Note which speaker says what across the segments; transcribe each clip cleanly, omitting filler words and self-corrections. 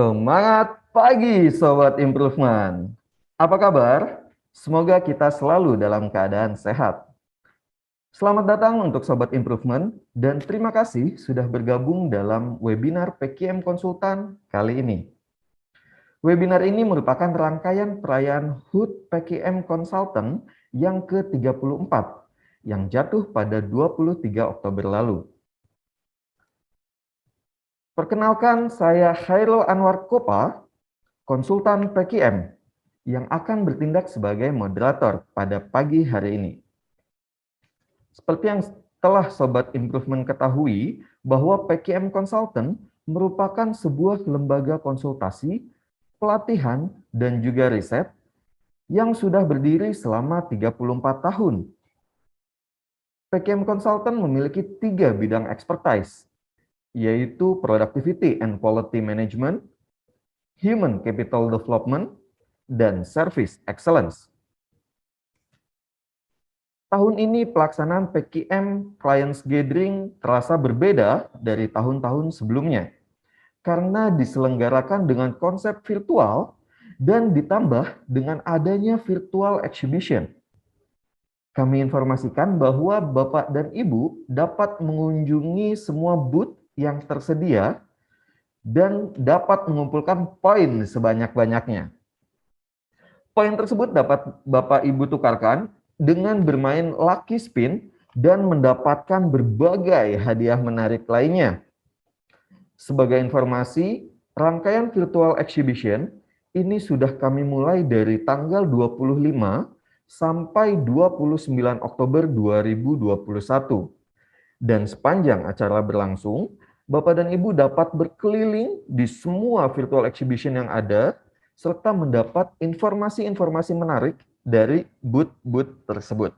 Speaker 1: Semangat pagi Sobat Improvement. Apa kabar? Semoga kita selalu dalam keadaan sehat. Selamat datang untuk Sobat Improvement dan terima kasih sudah bergabung dalam webinar PKM Konsultan kali ini. Webinar ini merupakan rangkaian perayaan HUT PKM Consultant yang ke-34 yang jatuh pada 23 Oktober lalu. Perkenalkan, saya Khairul Anwar Kopa, konsultan PKM, yang akan bertindak sebagai moderator pada pagi hari ini. Seperti yang telah Sobat Improvement ketahui, bahwa PKM Consultant merupakan sebuah lembaga konsultasi, pelatihan, dan juga riset yang sudah berdiri selama 34 tahun. PKM Consultant memiliki 3 bidang expertise, yaitu Productivity and Quality Management, Human Capital Development, dan Service Excellence. Tahun ini pelaksanaan PKM Clients Gathering terasa berbeda dari tahun-tahun sebelumnya karena diselenggarakan dengan konsep virtual dan ditambah dengan adanya virtual exhibition. Kami informasikan bahwa Bapak dan Ibu dapat mengunjungi semua booth yang tersedia dan dapat mengumpulkan poin sebanyak-banyaknya. Poin tersebut dapat Bapak Ibu tukarkan dengan bermain lucky spin dan mendapatkan berbagai hadiah menarik lainnya. Sebagai informasi, rangkaian virtual exhibition ini sudah kami mulai dari tanggal 25 sampai 29 Oktober 2021. Dan sepanjang acara berlangsung, Bapak dan Ibu dapat berkeliling di semua virtual exhibition yang ada, serta mendapat informasi-informasi menarik dari booth-booth tersebut.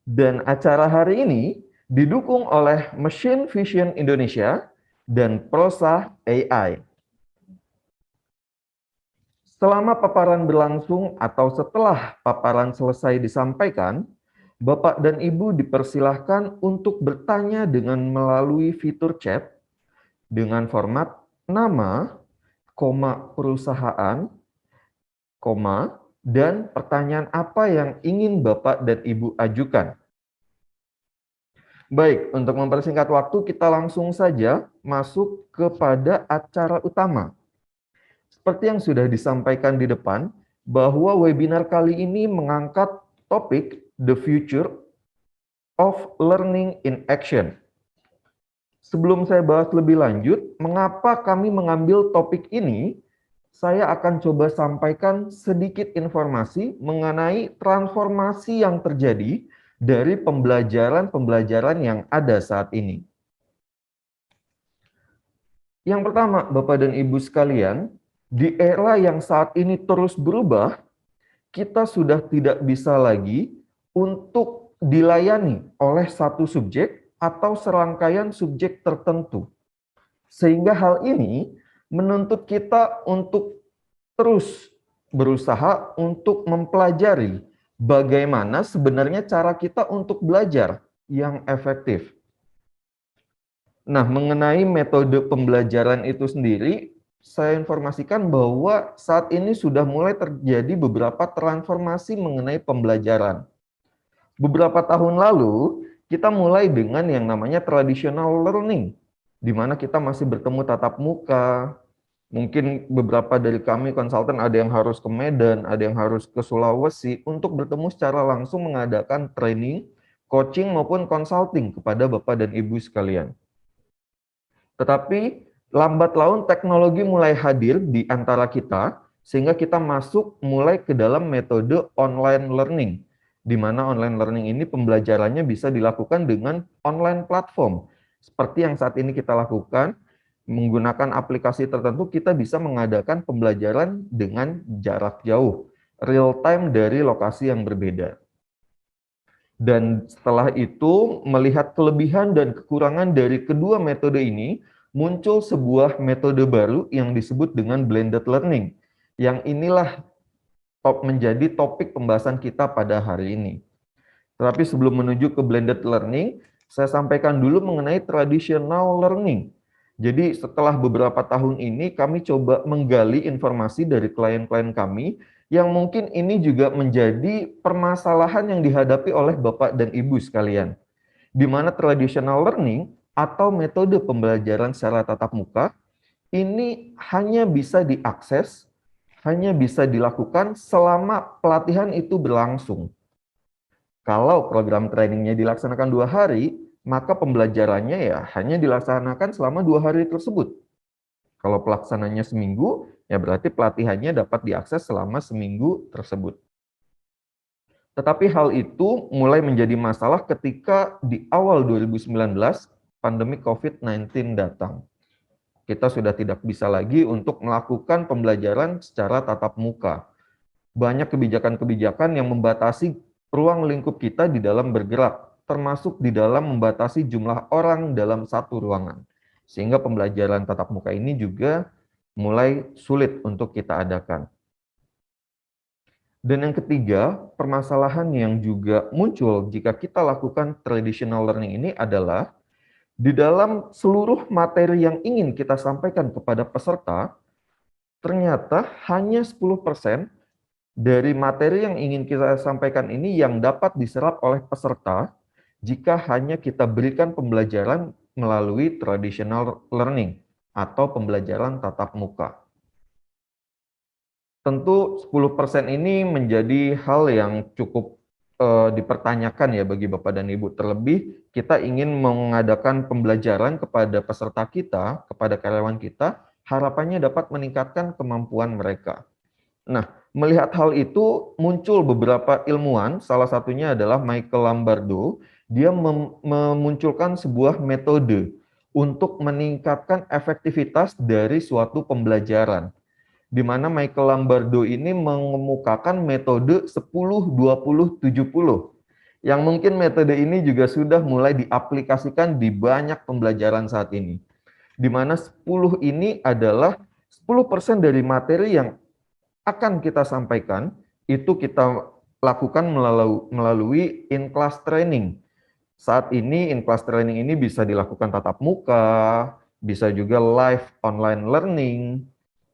Speaker 1: Dan acara hari ini didukung oleh Machine Vision Indonesia dan Prosa AI. Selama paparan berlangsung atau setelah paparan selesai disampaikan, Bapak dan Ibu dipersilahkan untuk bertanya dengan melalui fitur chat dengan format nama, perusahaan, dan pertanyaan apa yang ingin Bapak dan Ibu ajukan. Baik, untuk mempersingkat waktu, kita langsung saja masuk kepada acara utama. Seperti yang sudah disampaikan di depan, bahwa webinar kali ini mengangkat topik The Future of Learning in Action. Sebelum saya bahas lebih lanjut, mengapa kami mengambil topik ini, saya akan coba sampaikan sedikit informasi mengenai transformasi yang terjadi dari pembelajaran-pembelajaran yang ada saat ini. Yang pertama, Bapak dan Ibu sekalian, di era yang saat ini terus berubah, kita sudah tidak bisa lagi untuk dilayani oleh satu subjek atau serangkaian subjek tertentu. Sehingga hal ini menuntut kita untuk terus berusaha untuk mempelajari bagaimana sebenarnya cara kita untuk belajar yang efektif. Nah, mengenai metode pembelajaran itu sendiri, saya informasikan bahwa saat ini sudah mulai terjadi beberapa transformasi mengenai pembelajaran. Beberapa tahun lalu, kita mulai dengan yang namanya traditional learning, di mana kita masih bertemu tatap muka. Mungkin beberapa dari kami konsultan ada yang harus ke Medan, ada yang harus ke Sulawesi untuk bertemu secara langsung mengadakan training, coaching maupun consulting kepada Bapak dan Ibu sekalian. Tetapi lambat laun teknologi mulai hadir di antara kita sehingga kita masuk mulai ke dalam metode online learning, di mana online learning ini pembelajarannya bisa dilakukan dengan online platform. Seperti yang saat ini kita lakukan, menggunakan aplikasi tertentu, kita bisa mengadakan pembelajaran dengan jarak jauh, real time dari lokasi yang berbeda. Dan setelah itu, melihat kelebihan dan kekurangan dari kedua metode ini, muncul sebuah metode baru yang disebut dengan blended learning, yang inilah menjadi topik pembahasan kita pada hari ini. Tetapi sebelum menuju ke blended learning, saya sampaikan dulu mengenai traditional learning, Jadi setelah beberapa tahun ini kami coba menggali informasi dari klien-klien kami yang mungkin ini juga menjadi permasalahan yang dihadapi oleh Bapak dan Ibu sekalian. Di mana traditional learning atau metode pembelajaran secara tatap muka ini hanya bisa diakses, hanya bisa dilakukan selama pelatihan itu berlangsung. Kalau program trainingnya dilaksanakan 2 hari, maka pembelajarannya ya hanya dilaksanakan selama 2 hari tersebut. Kalau pelaksananya seminggu, ya berarti pelatihannya dapat diakses selama seminggu tersebut. Tetapi hal itu mulai menjadi masalah ketika di awal 2019 pandemi COVID-19 datang. Kita sudah tidak bisa lagi untuk melakukan pembelajaran secara tatap muka. Banyak kebijakan-kebijakan yang membatasi ruang lingkup kita di dalam bergerak, termasuk di dalam membatasi jumlah orang dalam satu ruangan. Sehingga pembelajaran tatap muka ini juga mulai sulit untuk kita adakan. Dan yang ketiga, permasalahan yang juga muncul jika kita lakukan traditional learning ini adalah di dalam seluruh materi yang ingin kita sampaikan kepada peserta, ternyata hanya 10% dari materi yang ingin kita sampaikan ini yang dapat diserap oleh peserta jika hanya kita berikan pembelajaran melalui traditional learning atau pembelajaran tatap muka. Tentu 10% ini menjadi hal yang cukup dipertanyakan ya bagi Bapak dan Ibu. Terlebih kita ingin mengadakan pembelajaran kepada peserta kita, kepada karyawan kita, harapannya dapat meningkatkan kemampuan mereka. Nah, melihat hal itu muncul beberapa ilmuwan, salah satunya adalah Michael Lombardo. Dia memunculkan sebuah metode untuk meningkatkan efektivitas dari suatu pembelajaran, di mana Michael Lombardo ini mengemukakan metode 10-20-70. Yang mungkin metode ini juga sudah mulai diaplikasikan di banyak pembelajaran saat ini. Di mana 10 ini adalah 10% dari materi yang akan kita sampaikan, itu kita lakukan melalui in-class training. Saat ini in-class training ini bisa dilakukan tatap muka, bisa juga live online learning,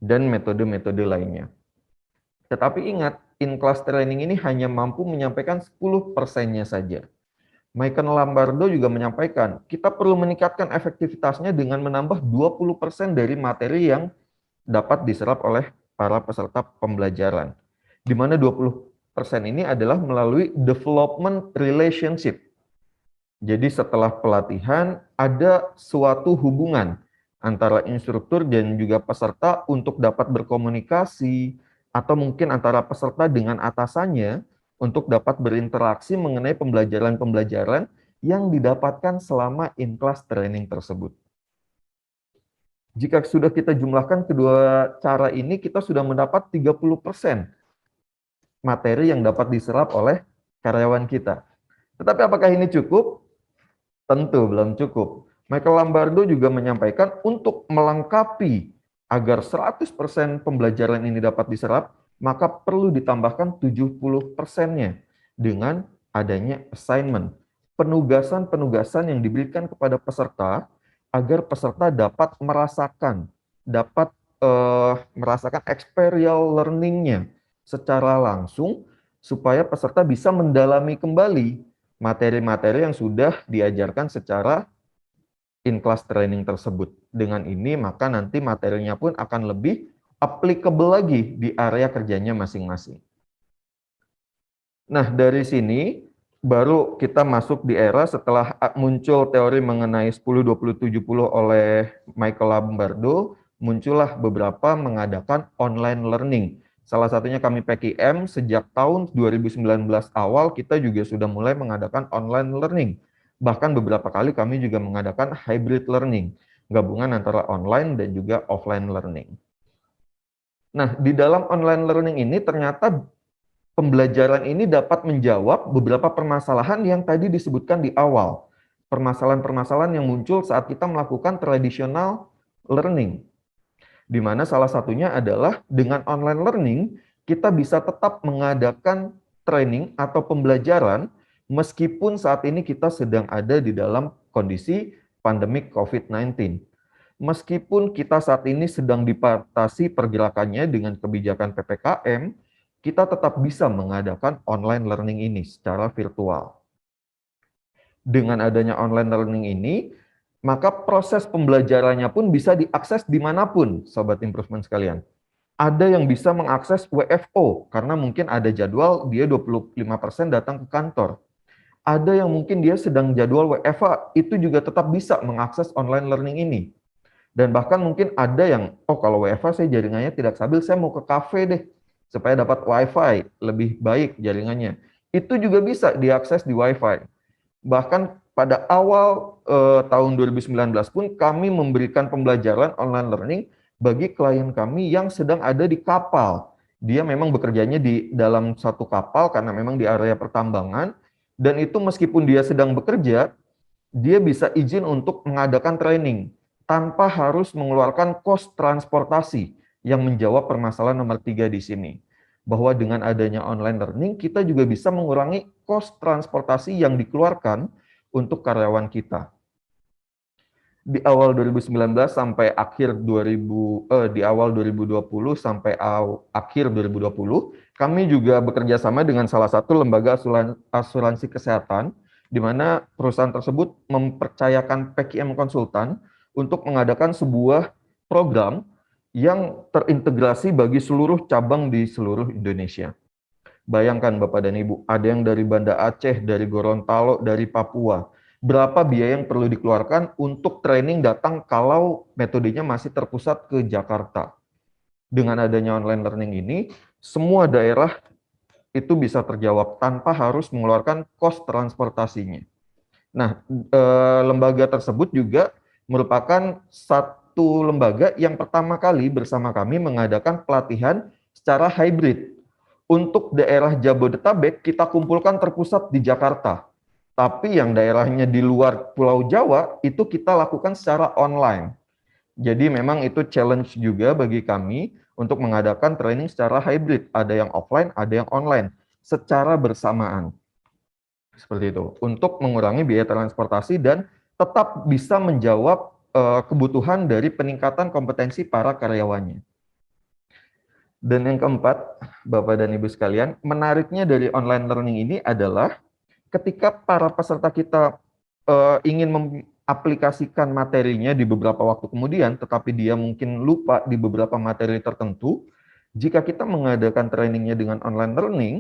Speaker 1: dan metode-metode lainnya. Tetapi ingat, in-class training ini hanya mampu menyampaikan 10%-nya saja. Michael Lombardo juga menyampaikan, kita perlu meningkatkan efektivitasnya dengan menambah 20% dari materi yang dapat diserap oleh para peserta pembelajaran. Di mana 20% ini adalah melalui development relationship. Jadi setelah pelatihan ada suatu hubungan antara instruktur dan juga peserta untuk dapat berkomunikasi, atau mungkin antara peserta dengan atasannya untuk dapat berinteraksi mengenai pembelajaran-pembelajaran yang didapatkan selama in-class training tersebut. Jika sudah kita jumlahkan kedua cara ini, kita sudah mendapat 30% materi yang dapat diserap oleh karyawan kita. Tetapi apakah ini cukup? Tentu belum cukup. Michael Lombardo juga menyampaikan untuk melengkapi agar 100% pembelajaran ini dapat diserap, maka perlu ditambahkan 70%-nya dengan adanya assignment, penugasan-penugasan yang diberikan kepada peserta agar peserta dapat merasakan experiential learning-nya secara langsung supaya peserta bisa mendalami kembali materi-materi yang sudah diajarkan secara in-class training tersebut. Dengan ini, maka nanti materinya pun akan lebih applicable lagi di area kerjanya masing-masing. Nah, dari sini baru kita masuk di era setelah muncul teori mengenai 10-20-70 oleh Michael Lombardo, muncullah beberapa mengadakan online learning. Salah satunya kami PKM sejak tahun 2019 awal kita juga sudah mulai mengadakan online learning. Bahkan beberapa kali kami juga mengadakan hybrid learning, gabungan antara online dan juga offline learning. Nah, di dalam online learning ini ternyata pembelajaran ini dapat menjawab beberapa permasalahan yang tadi disebutkan di awal. Permasalahan-permasalahan yang muncul saat kita melakukan traditional learning. Di mana salah satunya adalah dengan online learning, kita bisa tetap mengadakan training atau pembelajaran meskipun saat ini kita sedang ada di dalam kondisi pandemik COVID-19. meskipun kita saat ini sedang dibatasi pergerakannya dengan kebijakan PPKM, kita tetap bisa mengadakan online learning ini secara virtual. Dengan adanya online learning ini, maka proses pembelajarannya pun bisa diakses dimanapun, Sobat Improvement sekalian. Ada yang bisa mengakses WFO, karena mungkin ada jadwal dia 25% datang ke kantor. Ada yang mungkin dia sedang jadwal WFA, itu juga tetap bisa mengakses online learning ini. Dan bahkan mungkin ada yang, oh kalau WFA saya jaringannya tidak stabil, saya mau ke kafe deh, supaya dapat WiFi, lebih baik jaringannya. Itu juga bisa diakses di WiFi. Bahkan pada awal tahun 2019 pun kami memberikan pembelajaran online learning bagi klien kami yang sedang ada di kapal. Dia memang bekerjanya di dalam satu kapal karena memang di area pertambangan, dan itu meskipun dia sedang bekerja, dia bisa izin untuk mengadakan training tanpa harus mengeluarkan kos transportasi, yang menjawab permasalahan nomor 3 di sini. Bahwa dengan adanya online learning, kita juga bisa mengurangi kos transportasi yang dikeluarkan untuk karyawan kita. Di awal 2019 sampai akhir di awal 2020 sampai akhir 2020, kami juga bekerja sama dengan salah satu lembaga asuransi kesehatan, di mana perusahaan tersebut mempercayakan PKM konsultan untuk mengadakan sebuah program yang terintegrasi bagi seluruh cabang di seluruh Indonesia. Bayangkan Bapak dan Ibu, ada yang dari Banda Aceh, dari Gorontalo, dari Papua. Berapa biaya yang perlu dikeluarkan untuk training datang kalau metodenya masih terpusat ke Jakarta. Dengan adanya online learning ini, semua daerah itu bisa terjawab tanpa harus mengeluarkan kos transportasinya. Nah, lembaga tersebut juga merupakan satu lembaga yang pertama kali bersama kami mengadakan pelatihan secara hybrid. Untuk daerah Jabodetabek, kita kumpulkan terpusat di Jakarta. Tapi yang daerahnya di luar Pulau Jawa, itu kita lakukan secara online. Jadi memang itu challenge juga bagi kami untuk mengadakan training secara hybrid. Ada yang offline, ada yang online, secara bersamaan. Seperti itu, untuk mengurangi biaya transportasi dan tetap bisa menjawab kebutuhan dari peningkatan kompetensi para karyawannya. Dan yang keempat, Bapak dan Ibu sekalian, menariknya dari online learning ini adalah ketika para peserta kita ingin mengaplikasikan materinya di beberapa waktu kemudian, tetapi dia mungkin lupa di beberapa materi tertentu, jika kita mengadakan trainingnya dengan online learning,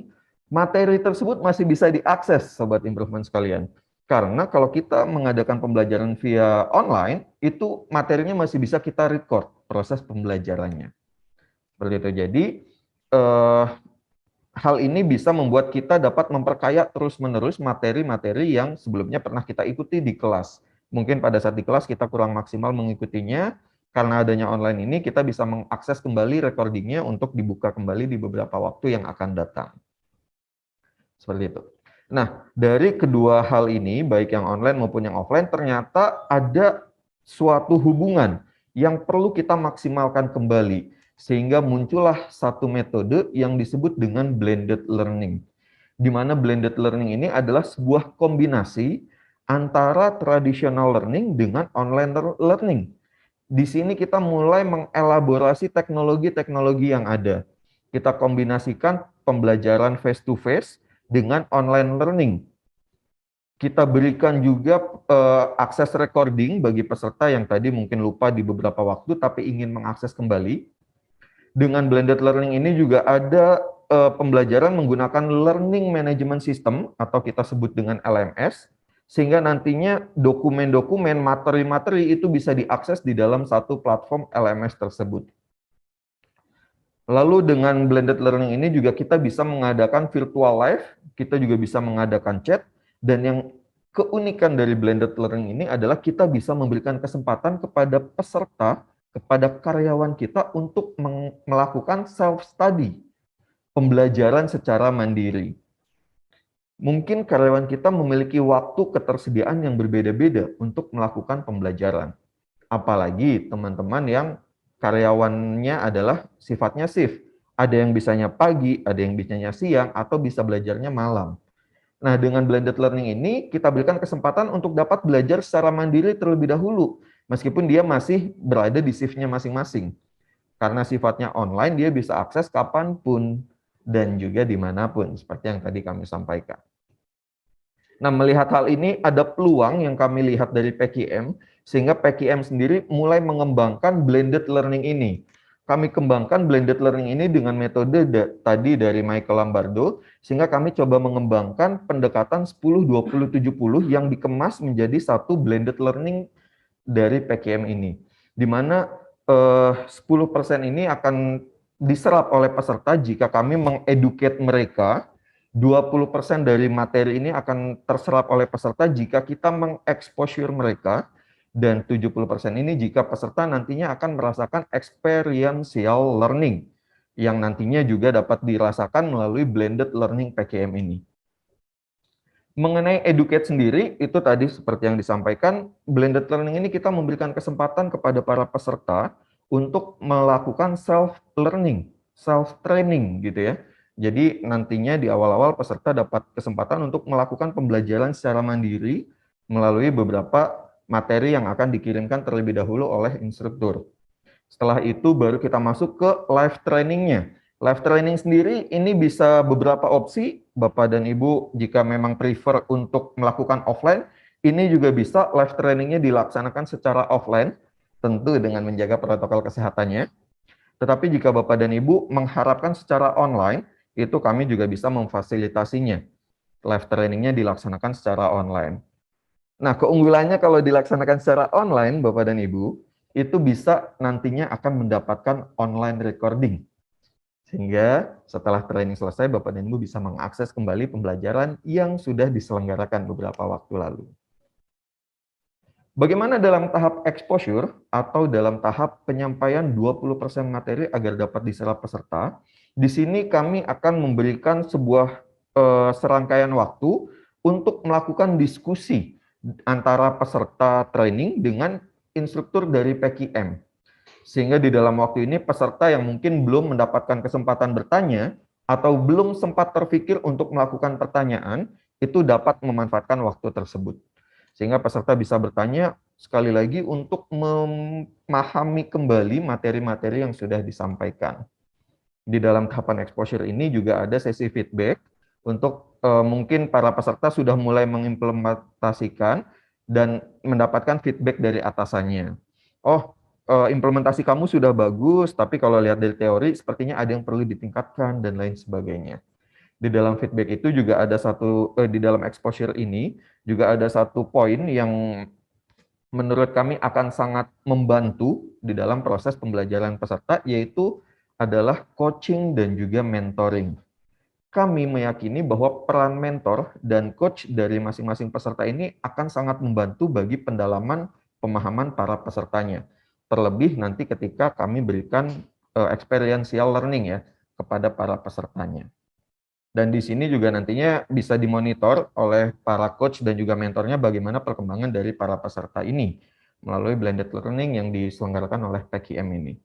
Speaker 1: materi tersebut masih bisa diakses, Sobat Improvement sekalian. Karena kalau kita mengadakan pembelajaran via online, itu materinya masih bisa kita record proses pembelajarannya. Seperti itu. Jadi hal ini bisa membuat kita dapat memperkaya terus-menerus materi-materi yang sebelumnya pernah kita ikuti di kelas. Mungkin pada saat di kelas kita kurang maksimal mengikutinya, karena adanya online ini kita bisa mengakses kembali recordingnya untuk dibuka kembali di beberapa waktu yang akan datang. Seperti itu. Nah, dari kedua hal ini, baik yang online maupun yang offline, ternyata ada suatu hubungan yang perlu kita maksimalkan kembali, sehingga muncullah satu metode yang disebut dengan blended learning. Di mana blended learning ini adalah sebuah kombinasi antara traditional learning dengan online learning. Di sini kita mulai mengelaborasi teknologi-teknologi yang ada. Kita kombinasikan pembelajaran face-to-face dengan online learning. Kita berikan juga akses recording bagi peserta yang tadi mungkin lupa di beberapa waktu tapi ingin mengakses kembali. Dengan blended learning ini juga ada pembelajaran menggunakan learning management system atau kita sebut dengan LMS, sehingga nantinya dokumen-dokumen, materi-materi itu bisa diakses di dalam satu platform LMS tersebut. Lalu dengan blended learning ini juga kita bisa mengadakan virtual live, kita juga bisa mengadakan chat, dan yang keunikan dari blended learning ini adalah kita bisa memberikan kesempatan kepada peserta, kepada karyawan kita untuk melakukan self-study, pembelajaran secara mandiri. Mungkin karyawan kita memiliki waktu ketersediaan yang berbeda-beda untuk melakukan pembelajaran. Apalagi teman-teman yang karyawannya adalah sifatnya shift. Ada yang bisanya pagi, ada yang bisanya siang, atau bisa belajarnya malam. Nah, dengan blended learning ini, kita berikan kesempatan untuk dapat belajar secara mandiri terlebih dahulu. meskipun dia masih berada di shift-nya masing-masing. Karena sifatnya online, dia bisa akses kapanpun dan juga dimanapun, seperti yang tadi kami sampaikan. Nah, melihat hal ini, ada peluang yang kami lihat dari PKM, sehingga PKM sendiri mulai mengembangkan blended learning ini. Kami kembangkan blended learning ini dengan metode tadi dari Michael Lombardo, sehingga kami coba mengembangkan pendekatan 10-20-70 yang dikemas menjadi satu blended learning dari PKM ini. Di mana 10% ini akan diserap oleh peserta jika kami mengeduket mereka. 20% dari materi ini akan terserap oleh peserta jika kita mengeksposur mereka, dan 70% ini jika peserta nantinya akan merasakan experiential learning yang nantinya juga dapat dirasakan melalui blended learning PKM ini. Mengenai educate sendiri, itu tadi seperti yang disampaikan, blended learning ini kita memberikan kesempatan kepada para peserta untuk melakukan self-learning, self-training gitu ya. Jadi nantinya di awal-awal peserta dapat kesempatan untuk melakukan pembelajaran secara mandiri melalui beberapa materi yang akan dikirimkan terlebih dahulu oleh instruktur. Setelah itu baru kita masuk ke live trainingnya. Live training sendiri ini bisa beberapa opsi, Bapak dan Ibu jika memang prefer untuk melakukan offline, ini juga bisa live trainingnya dilaksanakan secara offline, tentu dengan menjaga protokol kesehatannya. Tetapi jika Bapak dan Ibu mengharapkan secara online, itu kami juga bisa memfasilitasinya. Live trainingnya dilaksanakan secara online. Nah, keunggulannya kalau dilaksanakan secara online, Bapak dan Ibu, itu bisa nantinya akan mendapatkan online recording. Sehingga setelah training selesai, Bapak dan Ibu bisa mengakses kembali pembelajaran yang sudah diselenggarakan beberapa waktu lalu. Bagaimana dalam tahap exposure atau dalam tahap penyampaian 20% materi agar dapat diserap peserta? Di sini kami akan memberikan sebuah serangkaian waktu untuk melakukan diskusi antara peserta training dengan instruktur dari PKM. Sehingga di dalam waktu ini peserta yang mungkin belum mendapatkan kesempatan bertanya atau belum sempat terpikir untuk melakukan pertanyaan, itu dapat memanfaatkan waktu tersebut. Sehingga peserta bisa bertanya sekali lagi untuk memahami kembali materi-materi yang sudah disampaikan. Di dalam tahapan exposure ini juga ada sesi feedback untuk mungkin para peserta sudah mulai mengimplementasikan dan mendapatkan feedback dari atasannya. Oh, implementasi kamu sudah bagus, tapi kalau lihat dari teori sepertinya ada yang perlu ditingkatkan dan lain sebagainya. Di dalam feedback itu juga ada di dalam exposure ini juga ada satu poin yang menurut kami akan sangat membantu di dalam proses pembelajaran peserta, yaitu adalah coaching dan juga mentoring. Kami meyakini bahwa peran mentor dan coach dari masing-masing peserta ini akan sangat membantu bagi pendalaman pemahaman para pesertanya. Terlebih nanti ketika kami berikan experiential learning ya kepada para pesertanya. Dan di sini juga nantinya bisa dimonitor oleh para coach dan juga mentornya bagaimana perkembangan dari para peserta ini melalui blended learning yang diselenggarakan oleh PKM ini.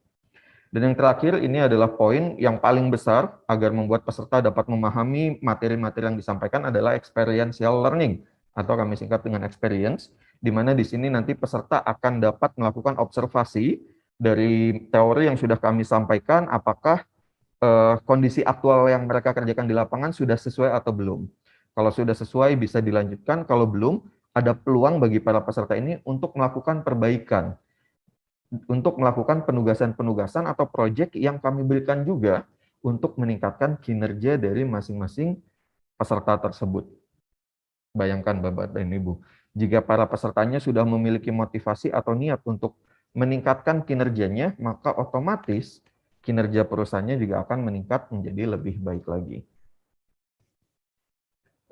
Speaker 1: Dan yang terakhir ini adalah poin yang paling besar agar membuat peserta dapat memahami materi-materi yang disampaikan adalah experiential learning atau kami singkat dengan experience, di mana di sini nanti peserta akan dapat melakukan observasi dari teori yang sudah kami sampaikan, apakah kondisi aktual yang mereka kerjakan di lapangan sudah sesuai atau belum. Kalau sudah sesuai bisa dilanjutkan, kalau belum ada peluang bagi para peserta ini untuk melakukan perbaikan, untuk melakukan penugasan-penugasan atau proyek yang kami berikan juga untuk meningkatkan kinerja dari masing-masing peserta tersebut. Bayangkan Bapak dan Ibu, jika para pesertanya sudah memiliki motivasi atau niat untuk meningkatkan kinerjanya, maka otomatis kinerja perusahaannya juga akan meningkat menjadi lebih baik lagi.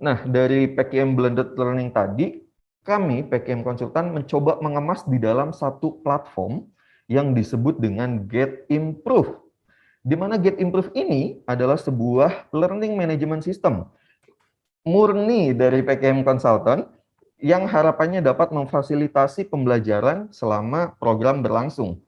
Speaker 1: Nah, dari PKM Blended Learning tadi, kami PKM Konsultan mencoba mengemas di dalam satu platform yang disebut dengan Get Improve. Di mana Get Improve ini adalah sebuah learning management system murni dari PKM Consultant yang harapannya dapat memfasilitasi pembelajaran selama program berlangsung.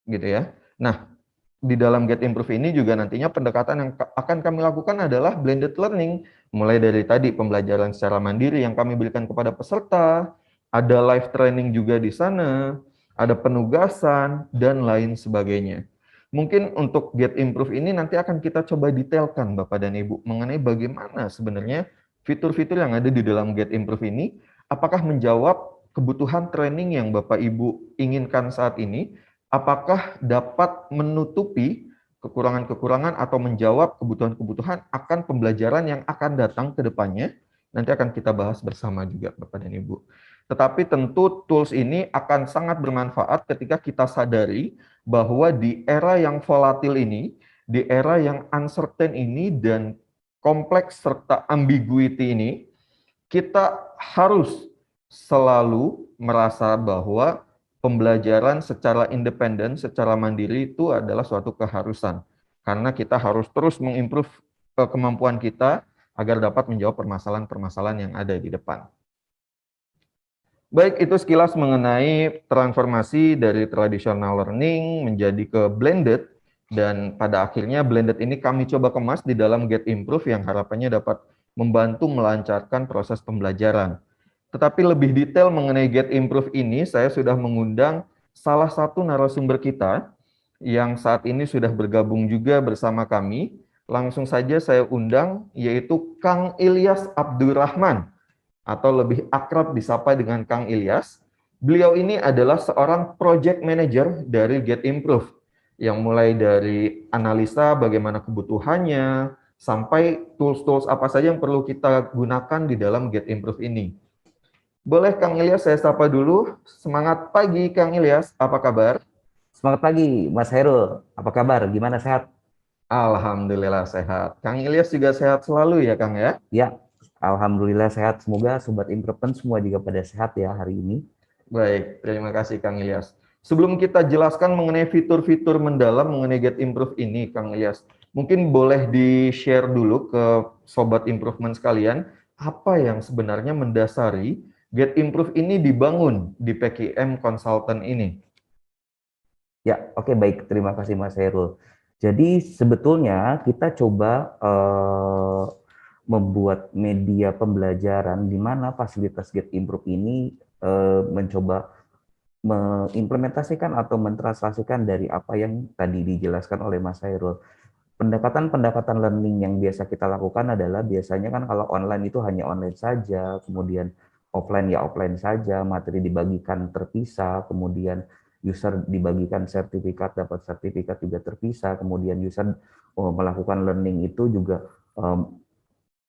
Speaker 1: Gitu ya. Nah, di dalam Get Improve ini juga nantinya pendekatan yang akan kami lakukan adalah blended learning. Mulai dari tadi pembelajaran secara mandiri yang kami berikan kepada peserta, ada live training juga di sana, ada penugasan, dan lain sebagainya. Mungkin untuk Get Improve ini nanti akan kita coba detailkan Bapak dan Ibu mengenai bagaimana sebenarnya fitur-fitur yang ada di dalam Get Improve ini, apakah menjawab kebutuhan training yang Bapak Ibu inginkan saat ini, apakah dapat menutupi kekurangan-kekurangan atau menjawab kebutuhan-kebutuhan akan pembelajaran yang akan datang ke depannya. Nanti akan kita bahas bersama juga Bapak dan Ibu. Tetapi tentu tools ini akan sangat bermanfaat ketika kita sadari bahwa di era yang volatil ini, di era yang uncertain ini dan kompleks serta ambiguity ini, kita harus selalu merasa bahwa pembelajaran secara independen, secara mandiri itu adalah suatu keharusan. Karena kita harus terus mengimprove kemampuan kita agar dapat menjawab permasalahan-permasalahan yang ada di depan. Baik, itu sekilas mengenai transformasi dari traditional learning menjadi ke blended, dan pada akhirnya blended ini kami coba kemas di dalam Get Improve yang harapannya dapat membantu melancarkan proses pembelajaran. Tetapi lebih detail mengenai Get Improve ini, saya sudah mengundang salah satu narasumber kita yang saat ini sudah bergabung juga bersama kami. Langsung saja saya undang, yaitu Kang Ilyas Abdurrahman, atau lebih akrab disapa dengan Kang Ilyas. Beliau ini adalah seorang project manager dari Get Improve, yang mulai dari analisa bagaimana kebutuhannya, sampai tools-tools apa saja yang perlu kita gunakan di dalam Get Improve ini. Boleh Kang Ilyas saya sapa dulu. Semangat pagi Kang Ilyas, apa kabar?
Speaker 2: Semangat pagi, Mas Herul. Apa kabar? Gimana, sehat?
Speaker 1: Alhamdulillah sehat. Kang Ilyas juga sehat selalu ya Kang ya?
Speaker 2: Ya, Alhamdulillah sehat. Semoga Sobat Improven semua juga pada sehat ya hari ini.
Speaker 1: Baik, terima kasih Kang Ilyas. Sebelum kita jelaskan mengenai fitur-fitur mendalam mengenai Get Improve ini, Kang Ilyas, mungkin boleh di-share dulu ke Sobat Improvement sekalian, apa yang sebenarnya mendasari Get Improve ini dibangun di PKM Consultant ini?
Speaker 2: Ya, oke, baik. Terima kasih Mas Herul. Jadi sebetulnya kita coba membuat media pembelajaran di mana fasilitas Get Improve ini mencoba mengimplementasikan atau mentranslasikan dari apa yang tadi dijelaskan oleh Mas Herul. Pendekatan-pendekatan learning yang biasa kita lakukan adalah biasanya kan kalau online itu hanya online saja, kemudian offline ya offline saja, materi dibagikan terpisah, kemudian user dibagikan sertifikat, dapat sertifikat juga terpisah, kemudian user melakukan learning itu juga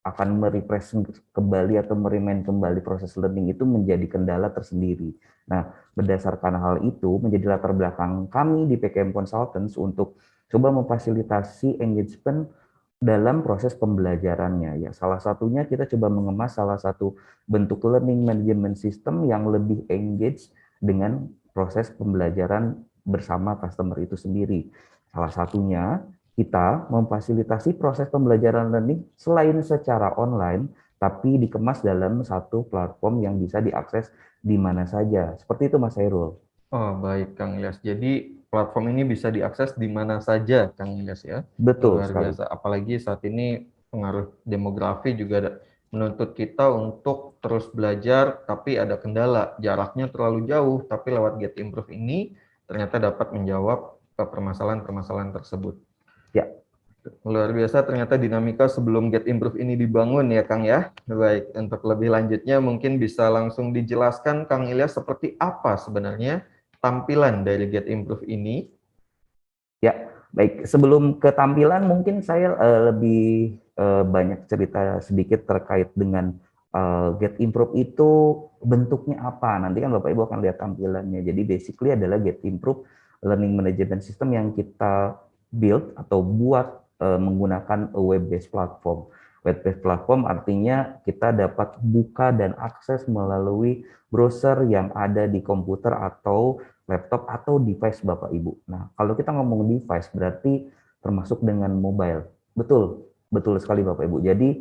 Speaker 2: akan merefresh kembali atau merimain kembali proses learning itu menjadi kendala tersendiri. Nah, berdasarkan hal itu menjadi latar belakang kami di PKM Consultants untuk coba memfasilitasi engagement dalam proses pembelajarannya. Ya, salah satunya kita coba mengemas salah satu bentuk learning management system yang lebih engage dengan proses pembelajaran bersama customer itu sendiri. Salah satunya kita memfasilitasi proses pembelajaran learning selain secara online, tapi dikemas dalam satu platform yang bisa diakses di mana saja. Seperti itu, Mas Hairul.
Speaker 1: Oh, baik Kang Ilyas. Jadi platform ini bisa diakses di mana saja Kang Ilyas ya.
Speaker 2: Betul
Speaker 1: Luar
Speaker 2: sekali.
Speaker 1: biasa. Apalagi saat ini pengaruh demografi juga menuntut kita untuk terus belajar, tapi ada kendala. Jaraknya terlalu jauh, tapi lewat Get Improve ini ternyata dapat menjawab ke permasalahan-permasalahan tersebut.
Speaker 2: Ya.
Speaker 1: Luar biasa ternyata dinamika sebelum Get Improve ini dibangun ya Kang ya. Baik, untuk lebih lanjutnya mungkin bisa langsung dijelaskan Kang Ilyas seperti apa sebenarnya tampilan dari Get Improve ini.
Speaker 2: Ya, baik. Sebelum ke tampilan, mungkin saya lebih banyak cerita sedikit terkait dengan Get Improve itu bentuknya apa. Nanti kan Bapak Ibu akan lihat tampilannya. Jadi basically adalah Get Improve Learning Management System yang kita build atau buat menggunakan web-based platform. Web-based platform artinya kita dapat buka dan akses melalui browser yang ada di komputer atau laptop atau device Bapak Ibu. Nah, kalau kita ngomong device berarti termasuk dengan mobile. Betul, betul sekali Bapak Ibu. Jadi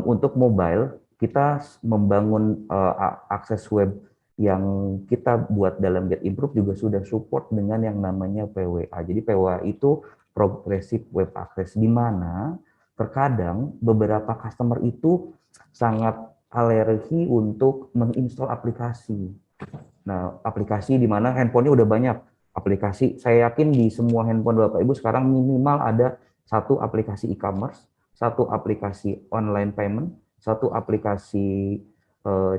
Speaker 2: untuk mobile kita membangun akses web yang kita buat dalam Get Improve juga sudah support dengan yang namanya PWA. Jadi PWA itu Progressive Web Access, di mana terkadang beberapa customer itu sangat alergi untuk menginstal aplikasi. Nah, aplikasi di mana handphonenya udah banyak. Aplikasi, saya yakin di semua handphone Bapak Ibu sekarang minimal ada satu aplikasi e-commerce, satu aplikasi online payment, satu aplikasi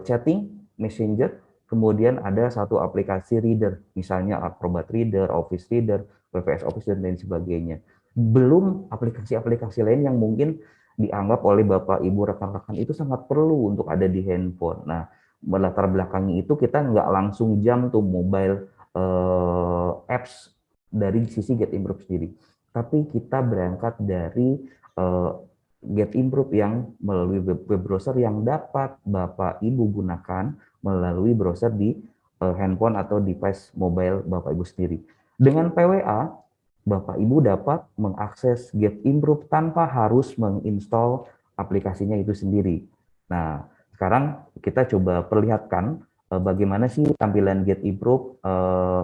Speaker 2: chatting, messenger, kemudian ada satu aplikasi reader, misalnya Acrobat Reader, Office Reader, WPS Office, dan lain sebagainya. Belum aplikasi-aplikasi lain yang mungkin dianggap oleh Bapak Ibu rekan-rekan itu sangat perlu untuk ada di handphone. Nah, melatar belakangi itu kita nggak langsung jump to mobile apps dari sisi Get Improve sendiri, tapi kita berangkat dari Get Improve yang melalui web browser yang dapat Bapak Ibu gunakan melalui browser di handphone atau device mobile Bapak Ibu sendiri. Dengan PWA, Bapak Ibu dapat mengakses Get Improve tanpa harus menginstall aplikasinya itu sendiri. Nah, sekarang kita coba perlihatkan bagaimana sih tampilan Get Improve.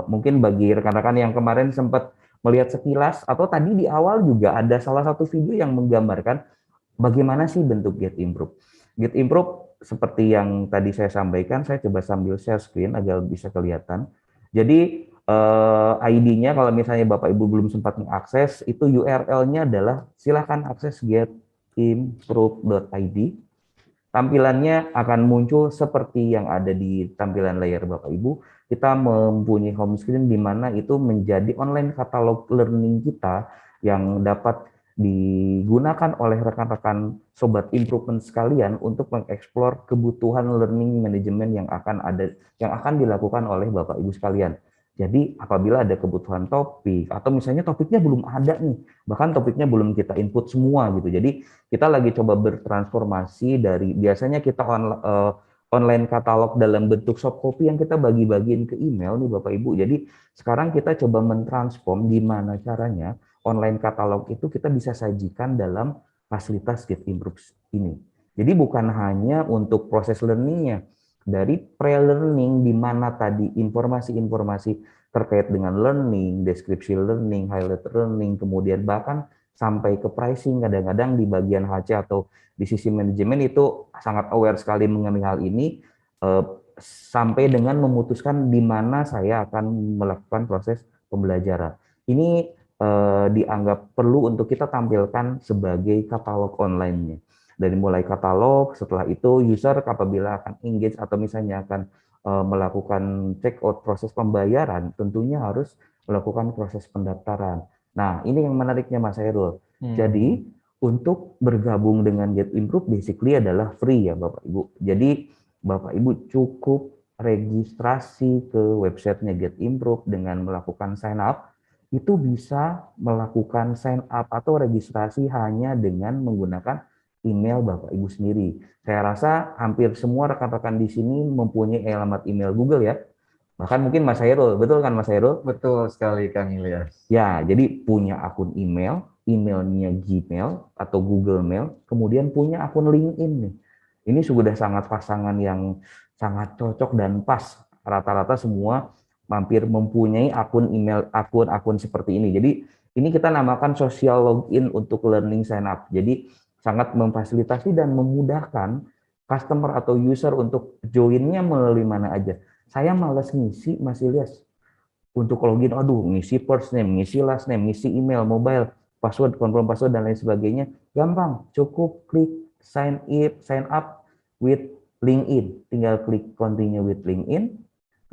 Speaker 2: Mungkin bagi rekan-rekan yang kemarin sempat melihat sekilas atau tadi di awal juga ada salah satu video yang menggambarkan bagaimana sih bentuk Get Improve. Get Improve seperti yang tadi saya sampaikan, saya coba sambil share screen agar bisa kelihatan. Jadi ID-nya kalau misalnya Bapak Ibu belum sempat mengakses, itu URL-nya adalah silahkan akses getimprove.id. Tampilannya akan muncul seperti yang ada di tampilan layar Bapak Ibu. Kita mempunyai home screen di mana itu menjadi online katalog learning kita yang dapat digunakan oleh rekan-rekan Sobat Improvement sekalian untuk mengeksplor kebutuhan learning management yang akan dilakukan oleh Bapak Ibu sekalian. Jadi apabila ada kebutuhan topik atau misalnya topiknya belum ada nih, bahkan topiknya belum kita input semua gitu. Jadi kita lagi coba bertransformasi dari biasanya kita online katalog dalam bentuk soft copy yang kita bagi-bagiin ke email nih Bapak Ibu. Jadi sekarang kita coba mentransform gimana caranya online katalog itu kita bisa sajikan dalam fasilitas Get Improve ini. Jadi bukan hanya untuk proses learningnya, dari pre-learning di mana tadi informasi-informasi terkait dengan learning, deskripsi learning, highlight learning, kemudian bahkan sampai ke pricing, kadang-kadang di bagian HC atau di sisi manajemen itu sangat aware sekali mengenai hal ini, sampai dengan memutuskan di mana saya akan melakukan proses pembelajaran. Ini dianggap perlu untuk kita tampilkan sebagai katalog online-nya. Dari mulai katalog, setelah itu user apabila akan engage atau misalnya akan melakukan check out proses pembayaran, tentunya harus melakukan proses pendaftaran. Nah, ini yang menariknya Mas Hairul. Jadi, untuk bergabung dengan Get Improve basically adalah free ya Bapak Ibu. Jadi, Bapak Ibu cukup registrasi ke websitenya Get Improve dengan melakukan sign up, itu bisa melakukan sign up atau registrasi hanya dengan menggunakan email Bapak Ibu sendiri. Saya rasa hampir semua rekan-rekan di sini mempunyai alamat email Google ya. Bahkan mungkin Mas Hairul, betul kan Mas Hairul?
Speaker 1: Betul sekali Kang Ilyas.
Speaker 2: Ya, jadi punya akun email, emailnya Gmail atau Google Mail, kemudian punya akun LinkedIn nih. Ini sudah sangat pasangan yang sangat cocok dan pas. Rata-rata semua hampir mempunyai akun email, akun-akun seperti ini. Jadi ini kita namakan social login untuk learning sign up. Jadi sangat memfasilitasi dan memudahkan customer atau user untuk join-nya melalui mana aja. Saya malas ngisi, Mas Ilyas. Untuk login, aduh, ngisi first name, ngisi last name, ngisi email, mobile, password, confirm password, dan lain sebagainya. Gampang, cukup klik sign up with LinkedIn. Tinggal klik continue with LinkedIn,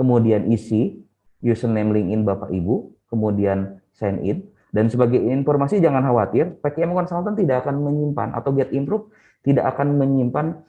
Speaker 2: kemudian isi username LinkedIn Bapak Ibu, kemudian sign in. Dan sebagai informasi jangan khawatir, PKM Consultant tidak akan menyimpan atau Get Improve tidak akan menyimpan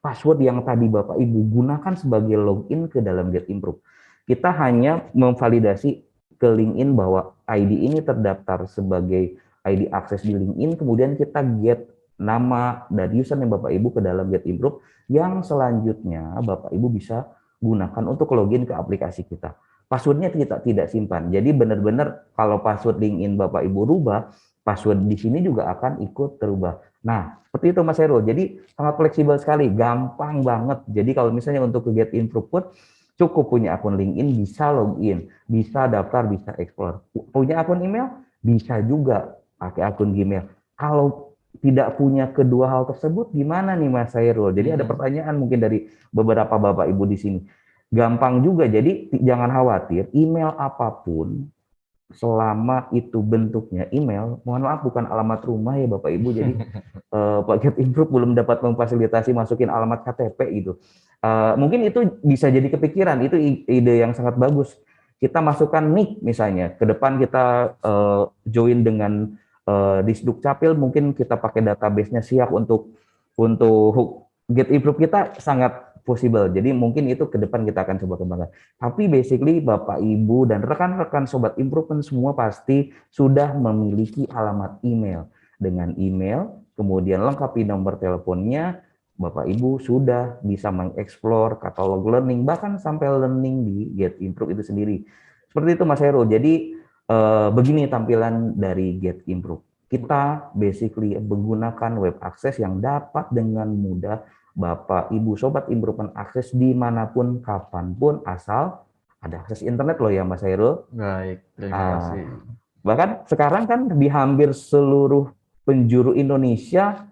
Speaker 2: password yang tadi Bapak Ibu gunakan sebagai login ke dalam Get Improve. Kita hanya memvalidasi ke LinkedIn bahwa ID ini terdaftar sebagai ID akses di LinkedIn, kemudian kita get nama dan username Bapak Ibu ke dalam Get Improve yang selanjutnya Bapak Ibu bisa gunakan untuk login ke aplikasi kita. Passwordnya kita tidak simpan. Jadi benar-benar kalau password LinkedIn Bapak Ibu rubah, password di sini juga akan ikut terubah. Nah, seperti itu Mas Hairul. Jadi sangat fleksibel sekali, gampang banget. Jadi kalau misalnya untuk ke Get Improve pun cukup punya akun LinkedIn, bisa login, bisa daftar, bisa explore. Punya akun email, bisa juga pakai akun Gmail. Kalau tidak punya kedua hal tersebut, gimana nih Mas Hairul? Jadi ada pertanyaan mungkin dari beberapa Bapak Ibu di sini. gampang juga. Jadi jangan khawatir, email apapun selama itu bentuknya email, mohon maaf bukan alamat rumah ya Bapak Ibu. Jadi Pak Get Improve belum dapat memfasilitasi masukin alamat KTP gitu. Mungkin itu bisa jadi kepikiran, itu ide yang sangat bagus. Kita masukkan nick misalnya, ke depan kita join dengan di Dukcapil, mungkin kita pakai database-nya siap untuk Get Improve kita sangat possible. Jadi mungkin itu ke depan kita akan coba kembangkan. Tapi basically Bapak Ibu dan rekan-rekan Sobat Improvement semua pasti sudah memiliki alamat email. Dengan email, kemudian lengkapi nomor teleponnya, Bapak Ibu sudah bisa mengeksplor katalog learning, bahkan sampai learning di Get Improve itu sendiri. Seperti itu Mas Heru. Jadi begini tampilan dari Get Improve. Kita basically menggunakan web access yang dapat dengan mudah Bapak Ibu Sobat Improvement akses dimanapun, kapanpun, asal ada akses internet loh ya Mas Heru.
Speaker 1: Baik, terima kasih.
Speaker 2: Bahkan sekarang kan di hampir seluruh penjuru Indonesia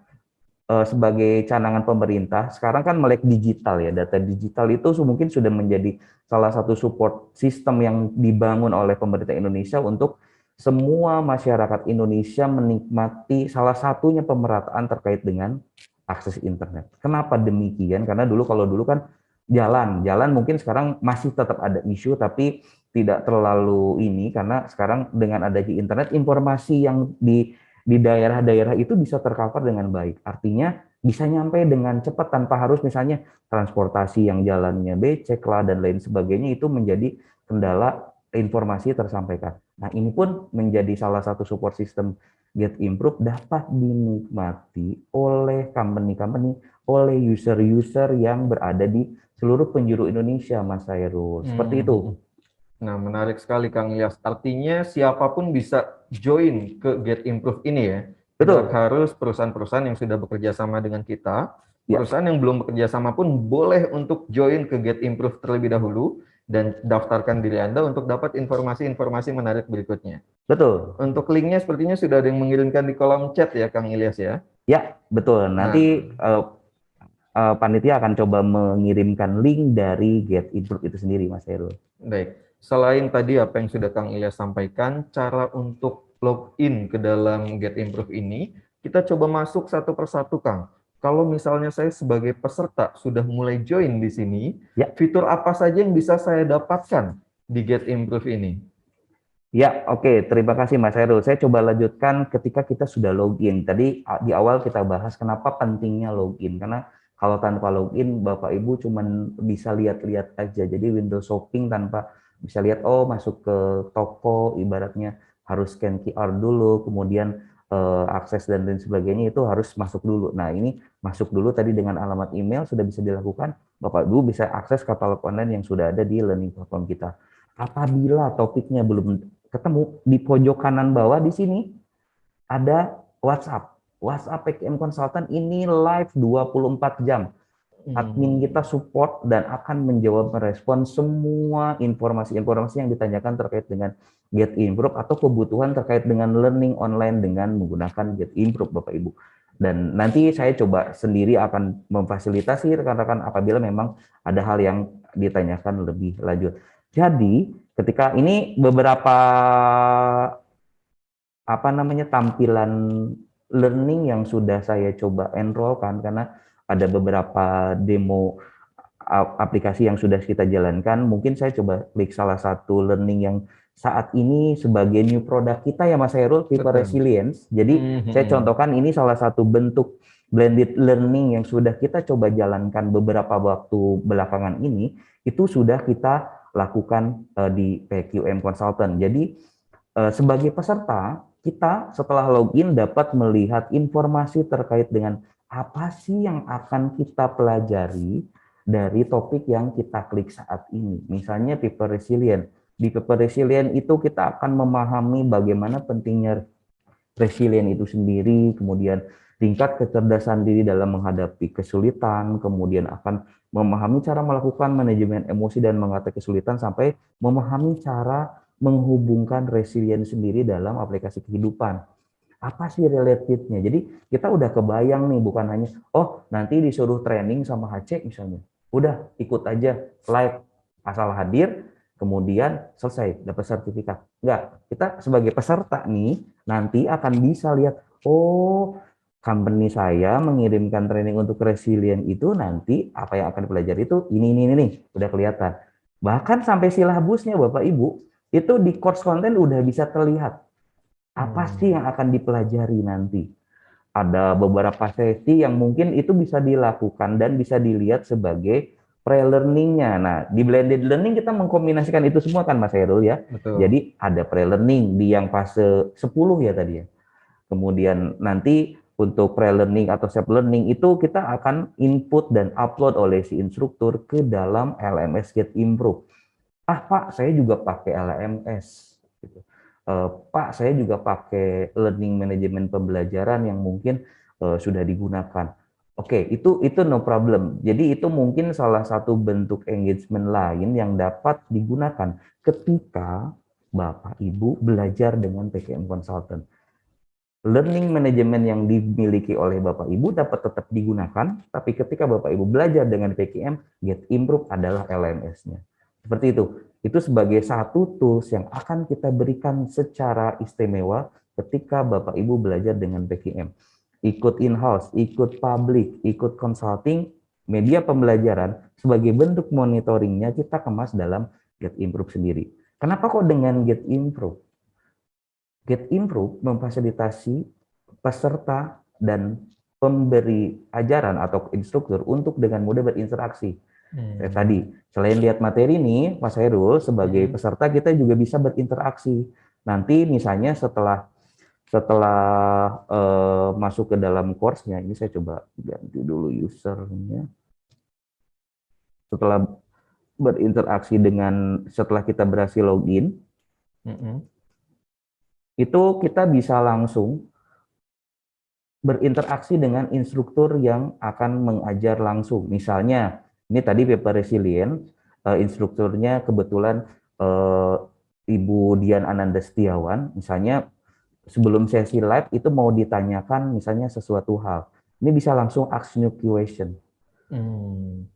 Speaker 2: sebagai canangan pemerintah, sekarang kan melek digital ya, data digital itu mungkin sudah menjadi salah satu support sistem yang dibangun oleh pemerintah Indonesia untuk semua masyarakat Indonesia menikmati salah satunya pemerataan terkait dengan akses internet. Kenapa demikian? Karena kalau dulu kan jalan mungkin sekarang masih tetap ada isu, tapi tidak terlalu ini, karena sekarang dengan adanya internet, informasi yang di daerah-daerah itu bisa tercover dengan baik. Artinya bisa nyampe dengan cepat tanpa harus misalnya transportasi yang jalannya becek lah dan lain sebagainya, itu menjadi kendala informasi tersampaikan. Nah, ini pun menjadi salah satu support system Get Improve dapat dinikmati oleh company-company, oleh user-user yang berada di seluruh penjuru Indonesia, Mas Hairul. Seperti itu.
Speaker 1: Nah, menarik sekali Kang Ilyas. Artinya siapapun bisa join ke Get Improve ini ya. Tidak
Speaker 2: Betul.
Speaker 1: harus perusahaan-perusahaan yang sudah bekerja sama dengan kita.
Speaker 2: Ya.
Speaker 1: Perusahaan yang belum bekerja sama pun boleh untuk join ke Get Improve terlebih dahulu dan daftarkan diri Anda untuk dapat informasi-informasi menarik berikutnya.
Speaker 2: Betul.
Speaker 1: Untuk linknya sepertinya sudah ada yang mengirimkan di kolom chat ya Kang Ilyas ya.
Speaker 2: Ya, betul. Nanti panitia akan coba mengirimkan link dari Get Improve itu sendiri, Mas Heru.
Speaker 1: Baik. Selain tadi apa yang sudah Kang Ilyas sampaikan, cara untuk login ke dalam Get Improve ini, kita coba masuk satu persatu, Kang. Kalau misalnya saya sebagai peserta sudah mulai join di sini,
Speaker 2: ya,
Speaker 1: fitur apa saja yang bisa saya dapatkan di Get Improve ini?
Speaker 2: Ya, oke. Terima kasih Mas Heru. Saya coba lanjutkan ketika kita sudah login. Tadi di awal kita bahas kenapa pentingnya login. Karena kalau tanpa login, Bapak Ibu cuma bisa lihat-lihat aja. Jadi window shopping tanpa bisa lihat, oh masuk ke toko, ibaratnya harus scan QR dulu, kemudian akses dan lain sebagainya itu harus masuk dulu. Nah, ini masuk dulu tadi dengan alamat email sudah bisa dilakukan. Bapak Ibu bisa akses katalog online yang sudah ada di learning platform kita. Apabila topiknya belum ketemu, di pojok kanan bawah di sini ada WhatsApp. WhatsApp PKM Consultant ini live 24 jam. Admin kita support dan akan menjawab, merespon semua informasi-informasi yang ditanyakan terkait dengan Get Improve atau kebutuhan terkait dengan learning online dengan menggunakan Get Improve, Bapak Ibu. Dan nanti saya coba sendiri akan memfasilitasi rekan-rekan apabila memang ada hal yang ditanyakan lebih lanjut. Jadi, ketika ini beberapa tampilan learning yang sudah saya coba enrollkan, karena ada beberapa demo aplikasi yang sudah kita jalankan. Mungkin saya coba klik salah satu learning yang saat ini sebagai new product kita ya Mas Hairul, People Resilience. Jadi saya contohkan ini salah satu bentuk blended learning yang sudah kita coba jalankan beberapa waktu belakangan ini, itu sudah kita lakukan di PQM Consultant. Jadi sebagai peserta, kita setelah login dapat melihat informasi terkait dengan apa sih yang akan kita pelajari dari topik yang kita klik saat ini. Misalnya People Resilient. Di People Resilient itu kita akan memahami bagaimana pentingnya resilient itu sendiri, kemudian tingkat kecerdasan diri dalam menghadapi kesulitan, kemudian akan memahami cara melakukan manajemen emosi dan mengatasi kesulitan, sampai memahami cara menghubungkan resilient sendiri dalam aplikasi kehidupan. Apa sih relatednya? Jadi kita udah kebayang nih, bukan hanya, oh nanti disuruh training sama HC misalnya. Udah ikut aja, live Asal hadir, kemudian selesai, dapat sertifikat. Enggak, kita sebagai peserta nih, nanti akan bisa lihat, oh, company saya mengirimkan training untuk resilient itu nanti apa yang akan dipelajari itu ini nih, udah kelihatan. Bahkan sampai silabusnya Bapak Ibu, itu di course content udah bisa terlihat. Apa sih yang akan dipelajari nanti? Ada beberapa sesi yang mungkin itu bisa dilakukan dan bisa dilihat sebagai pre-learning-nya. Nah, di blended learning kita mengkombinasikan itu semua kan Mas Herul ya.
Speaker 1: Betul.
Speaker 2: Jadi ada pre-learning di yang fase 10 ya tadi ya. Kemudian nanti untuk pre-learning atau self-learning itu kita akan input dan upload oleh si instruktur ke dalam LMS Get Improve. Ah Pak, saya juga pakai LMS. Gitu. Pak, saya juga pakai learning management pembelajaran yang mungkin sudah digunakan. Oke, itu no problem. Jadi itu mungkin salah satu bentuk engagement lain yang dapat digunakan ketika Bapak Ibu belajar dengan PKM Consultant. Learning management yang dimiliki oleh Bapak Ibu dapat tetap digunakan, tapi ketika Bapak Ibu belajar dengan PKM, Get Improve adalah LMS-nya. Seperti itu. Itu sebagai satu tools yang akan kita berikan secara istimewa ketika Bapak Ibu belajar dengan PKM. Ikut in-house, ikut public, ikut consulting, media pembelajaran, sebagai bentuk monitoringnya kita kemas dalam Get Improve sendiri. Kenapa kok dengan Get Improve? Get Improve memfasilitasi peserta dan pemberi ajaran atau instruktur untuk dengan mudah berinteraksi. Tadi, selain lihat materi nih, Mas Hairul, sebagai peserta kita juga bisa berinteraksi. Nanti misalnya setelah masuk ke dalam course-nya, ini saya coba ganti dulu usernya. Setelah berinteraksi setelah kita berhasil login, itu kita bisa langsung berinteraksi dengan instruktur yang akan mengajar langsung. Misalnya, ini tadi paper resilient, instrukturnya kebetulan Ibu Dian Ananda Setiawan, misalnya sebelum sesi live itu mau ditanyakan misalnya sesuatu hal. Ini bisa langsung ask new question.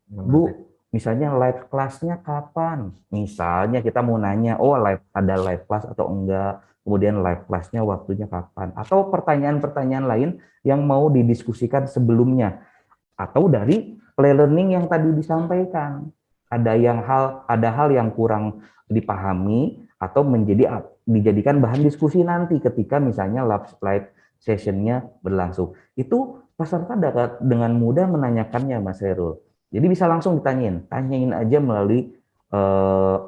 Speaker 2: Bu, misalnya live kelasnya kapan? Misalnya kita mau nanya, oh ada live class atau enggak, kemudian live kelasnya waktunya kapan, atau pertanyaan-pertanyaan lain yang mau didiskusikan sebelumnya, atau dari play learning yang tadi disampaikan. Ada hal yang kurang dipahami atau dijadikan bahan diskusi nanti ketika misalnya live sessionnya berlangsung. Itu peserta dapat dengan mudah menanyakannya, Mas Herul. Jadi bisa langsung tanyain aja melalui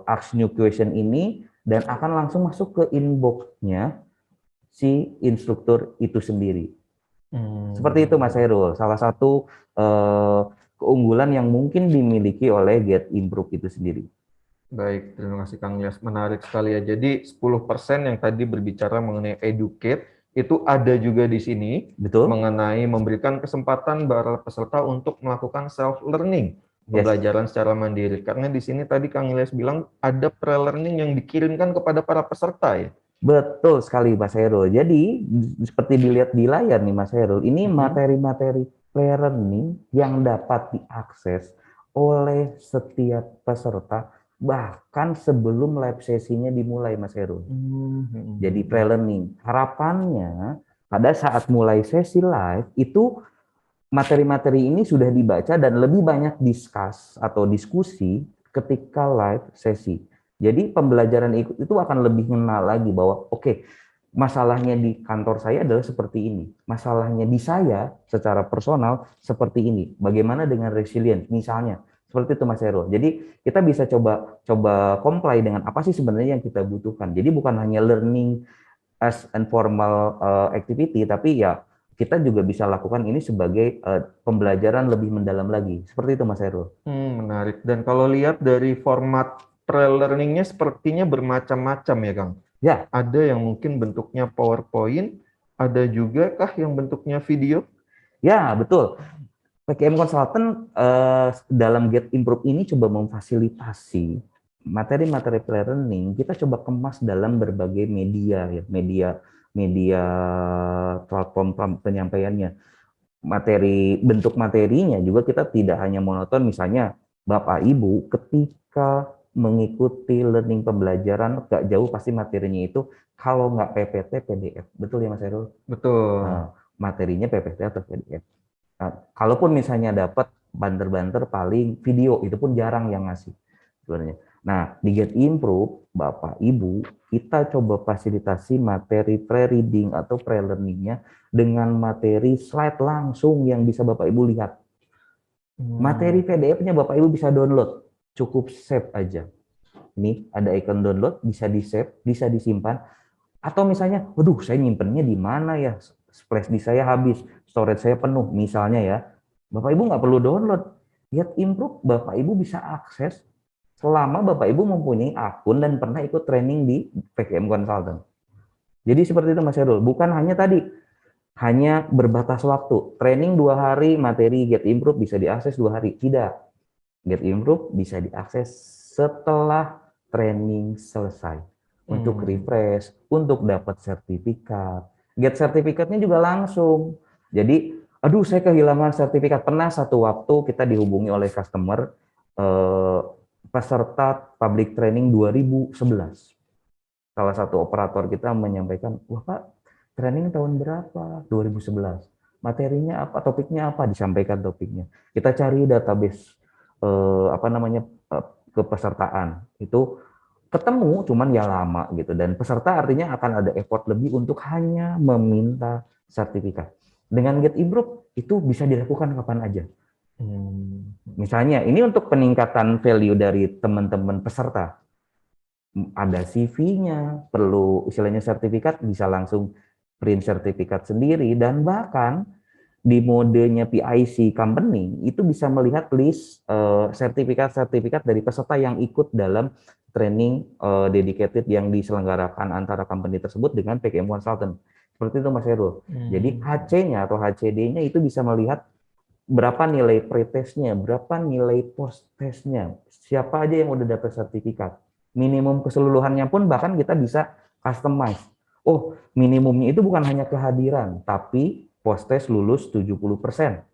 Speaker 2: ask new question ini dan akan langsung masuk ke inbox-nya si instruktur itu sendiri. Seperti itu Mas Herul, salah satu keunggulan yang mungkin dimiliki oleh Get Improve itu sendiri.
Speaker 1: Baik, terima kasih Kang Ilyas. Menarik sekali ya. Jadi 10% yang tadi berbicara mengenai educate, itu ada juga di sini.
Speaker 2: Betul.
Speaker 1: Mengenai memberikan kesempatan para peserta untuk melakukan self-learning, pembelajaran secara mandiri. Karena di sini tadi Kang Ilyas bilang ada pre-learning yang dikirimkan kepada para peserta ya.
Speaker 2: Betul sekali Mas Herul. Jadi seperti dilihat di layar nih Mas Herul, ini materi-materi pre-learning yang dapat diakses oleh setiap peserta bahkan sebelum live sesinya dimulai Mas Herul. Jadi pre-learning. Harapannya pada saat mulai sesi live itu materi-materi ini sudah dibaca dan lebih banyak diskusi ketika live sesi. Jadi pembelajaran itu akan lebih mengenal lagi bahwa oke, masalahnya di kantor saya adalah seperti ini. Masalahnya di saya secara personal seperti ini. Bagaimana dengan resilient misalnya? Seperti itu Mas Hero. Jadi kita bisa coba comply dengan apa sih sebenarnya yang kita butuhkan. Jadi bukan hanya learning as informal activity, tapi ya kita juga bisa lakukan ini sebagai pembelajaran lebih mendalam lagi. Seperti itu Mas Hero.
Speaker 1: Menarik. Dan kalau lihat dari format pre-learning-nya sepertinya bermacam-macam ya, Kang?
Speaker 2: Ya.
Speaker 1: Ada yang mungkin bentuknya PowerPoint, ada juga kah yang bentuknya video?
Speaker 2: Ya, betul. PKM Consultant dalam Get Improve ini coba memfasilitasi materi-materi pre-learning, kita coba kemas dalam berbagai media, ya, media platform penyampaiannya. Bentuk materinya juga kita tidak hanya monoton, misalnya Bapak Ibu ketika mengikuti learning pembelajaran gak jauh pasti materinya itu kalau nggak PPT PDF. Betul ya Mas Herul?
Speaker 1: Betul.
Speaker 2: Nah, materinya PPT atau PDF. Nah, kalaupun misalnya dapat banter-banter paling video itu pun jarang yang ngasih sebenarnya. Nah, di Get Improve, Bapak Ibu, kita coba fasilitasi materi pre-reading atau pre-learningnya dengan materi slide langsung yang bisa Bapak Ibu lihat. Materi PDF-nya Bapak Ibu bisa download, cukup save aja. Ini ada icon download, bisa di-save, bisa disimpan. Atau misalnya, waduh saya nyimpennya di mana ya? Flash disk saya habis, storage saya penuh, misalnya ya. Bapak Ibu nggak perlu download. Get Improve, Bapak Ibu bisa akses selama Bapak Ibu mempunyai akun dan pernah ikut training di PKM Consultant. Jadi seperti itu Mas Herul, bukan hanya tadi, hanya berbatas waktu. Training 2 hari, materi Get Improve bisa diakses 2 hari. Tidak. Get Improve bisa diakses setelah training selesai. Untuk refresh, untuk dapat sertifikat. Get sertifikatnya juga langsung. Jadi, aduh saya kehilangan sertifikat. Pernah satu waktu kita dihubungi oleh customer peserta public training 2011. Salah satu operator kita menyampaikan, wah Pak, training tahun berapa? 2011. Materinya apa? Topiknya apa? Disampaikan topiknya. Kita cari database kepesertaan. Itu ketemu, cuman ya lama gitu. Dan peserta artinya akan ada effort lebih untuk hanya meminta sertifikat. Dengan Get Improve itu bisa dilakukan kapan aja. Misalnya ini untuk peningkatan value dari teman-teman peserta. Ada CV-nya, perlu istilahnya sertifikat, bisa langsung print sertifikat sendiri, dan bahkan di modenya PIC company itu bisa melihat list sertifikat-sertifikat dari peserta yang ikut dalam training dedicated yang diselenggarakan antara company tersebut dengan PKM Consultant. Seperti itu Mas Heru. Jadi HC-nya atau HCD-nya itu bisa melihat berapa nilai pretestnya, berapa nilai post-testnya, siapa aja yang udah dapat sertifikat. Minimum keseluruhannya pun bahkan kita bisa customize. Oh, minimumnya itu bukan hanya kehadiran, tapi post-test lulus 70%.